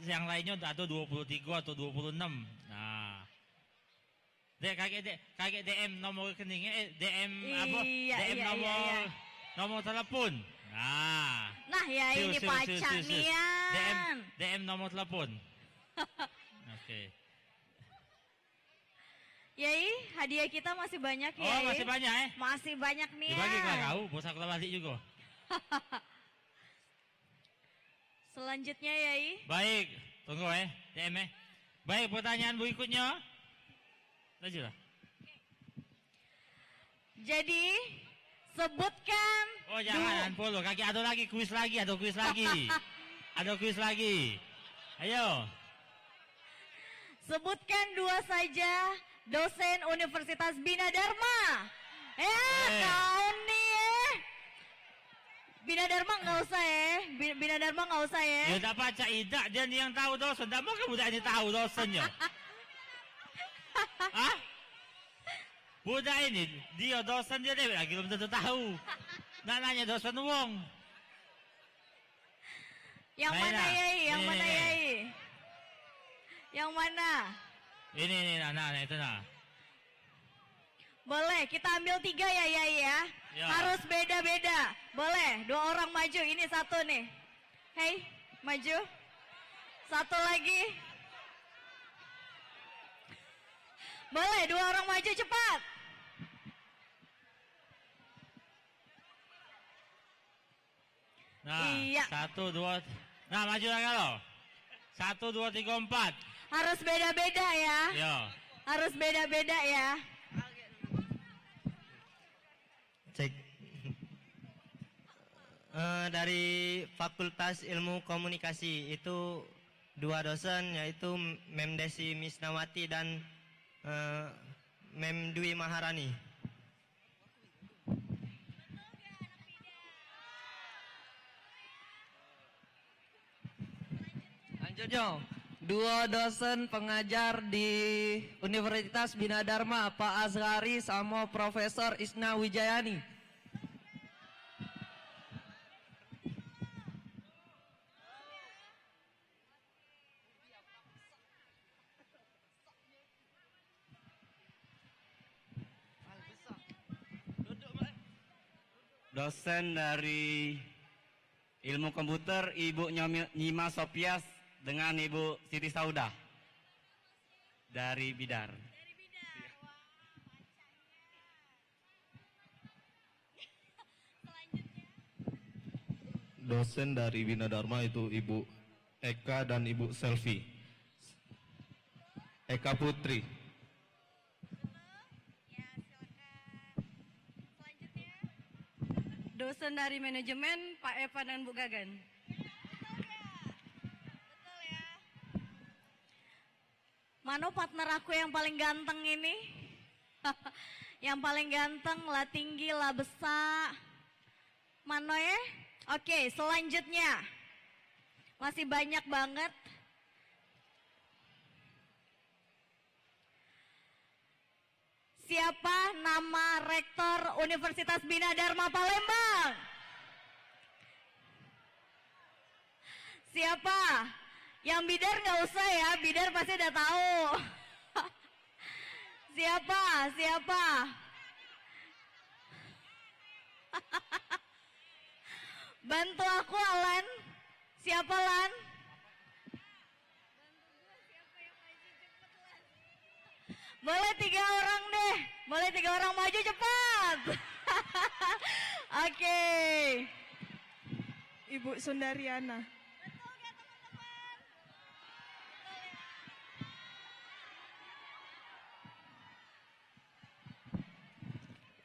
Speaker 4: yang lainnya atau 23 atau 26. Nah. Dek, kakek DM nomor rekeningnya, DM apa? DM nomor telepon. Nah.
Speaker 5: Nah, ya ini pacar nian.
Speaker 4: DM nomor telepon. Oke.
Speaker 5: Yai, hadiah kita masih banyak ya.
Speaker 4: Oh, masih banyak ya?
Speaker 5: Masih banyak nih.
Speaker 4: Dibagi ke kau, bos aku balik juga.
Speaker 5: Selanjutnya Yai.
Speaker 4: Baik, tunggu DM Baik, pertanyaan berikutnya. Lanjutlah.
Speaker 5: Jadi, sebutkan.
Speaker 4: Oh, jangan follow. Kaki ada lagi, kuis lagi. Ada kuis lagi. Ayo.
Speaker 5: Sebutkan 2 saja dosen Universitas Bina Dharma. Kau nih Bina Dharma nggak usah Bina Dharma nggak usah
Speaker 4: Ya tak baca idak, dia ni yang tahu dosen. Tak mau kamu tak tahu dosennya. Hah? Budak ini, dia dosen dia lagi belum tentu tahu. Nak nanya dosen wong.
Speaker 5: Yang mana Yai? Yang mana Yai? Yang mana?
Speaker 4: Ini nah itu nah.
Speaker 5: Boleh, kita ambil 3 ya Yai ya. Harus beda-beda. Boleh, 2 orang maju. Ini 1 nih. Hei, maju. 1 lagi. Boleh, 2 orang maju cepat.
Speaker 4: Nah,
Speaker 5: iya.
Speaker 4: 1, 2. Nah, maju lagi lo. 1, 2, 3, 4.
Speaker 5: Harus beda-beda ya.
Speaker 4: Yo.
Speaker 5: Harus beda-beda ya.
Speaker 3: Cek. Dari Fakultas Ilmu Komunikasi itu 2 dosen yaitu Mem Desi Misnawati dan Mem Dwi Maharani.
Speaker 18: Lanjutnya, 2 dosen pengajar di Universitas Bina Dharma, Pak Azhari sama Profesor Isna Wijayani.
Speaker 22: Dosen dari Ilmu Komputer Ibu Nyima Sopias dengan Ibu Siti Saudah dari Bidar.
Speaker 20: Dosen dari Bina Dharma itu Ibu Eka dan Ibu Selvi. Eka Putri.
Speaker 21: Dosen dari manajemen Pak Evan dan Bu Gagan.
Speaker 5: Mano partner aku yang paling ganteng ini? Yang paling ganteng, lah tinggi, lah besar. Mano ya? Oke, selanjutnya. Masih banyak banget. Siapa nama Rektor Universitas Bina Dharma Palembang? Siapa? Yang bidar nggak usah ya, bidar pasti udah tahu. Siapa? Bantu aku Alan. Siapa Lan? Boleh 3 orang deh. Boleh 3 orang maju cepat. Oke.
Speaker 17: Ibu Sundariana.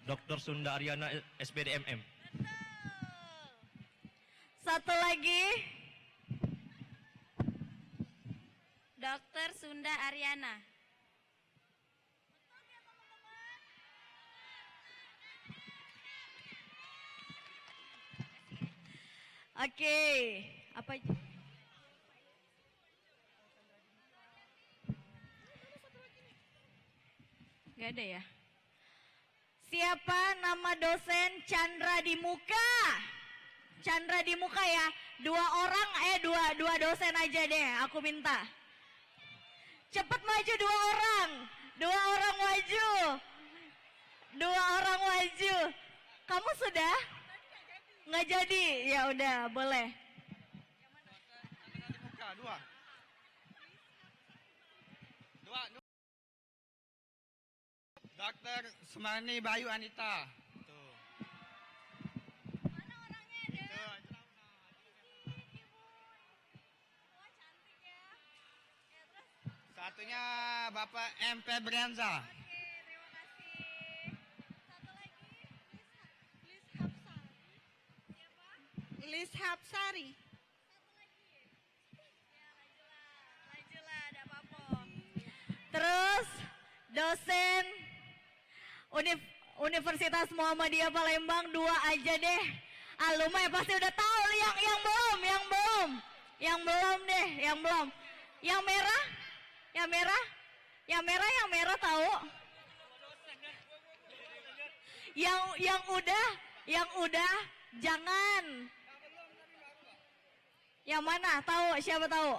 Speaker 3: Dr. Sunda Ariana SPDMM.
Speaker 5: Satu lagi.
Speaker 21: Dr. Sunda Ariana.
Speaker 5: Oke. Apa? Gak ada ya? Siapa nama dosen Chandra di Muka? Chandra di Muka ya. dua dosen aja deh, aku minta. Cepet maju 2 orang. 2 orang maju. 2 orang maju. Kamu sudah? Nggak jadi? Ya udah, boleh.
Speaker 22: Dokter Sumarni Bayu Anita. Satunya Bapak M. Febrianza.
Speaker 17: Lis Hapsari.
Speaker 5: Terus dosen Universitas Muhammadiyah Palembang 2 aja deh. Alumni pasti udah tahu. Yang belum deh, yang belum. Yang merah tahu. Yang udah jangan. Yang mana? Tahu? Siapa tahu?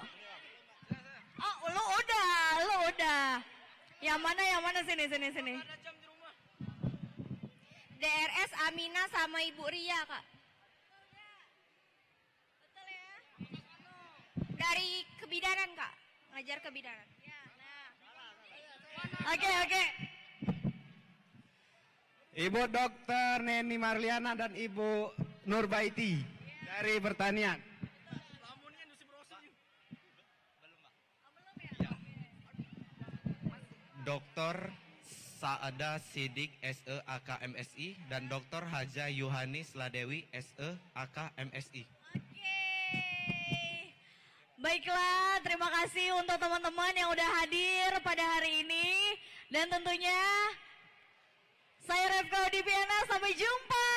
Speaker 5: Oh, lu udah. Yang mana sini.
Speaker 21: DRS Amina sama Ibu Ria, Kak. Dari kebidanan, Kak. Ngajar kebidanan.
Speaker 5: Oke.
Speaker 22: Ibu Dokter Neni Marliana dan Ibu Nurbaiti dari pertanian.
Speaker 20: Dr. Saada Sidik SE AKMSI dan Dr. Haja Yuhani Sladewi SE AKMSI.
Speaker 5: Baiklah, terima kasih untuk teman-teman yang udah hadir pada hari ini. Dan tentunya saya Refka Odipiana, sampai jumpa.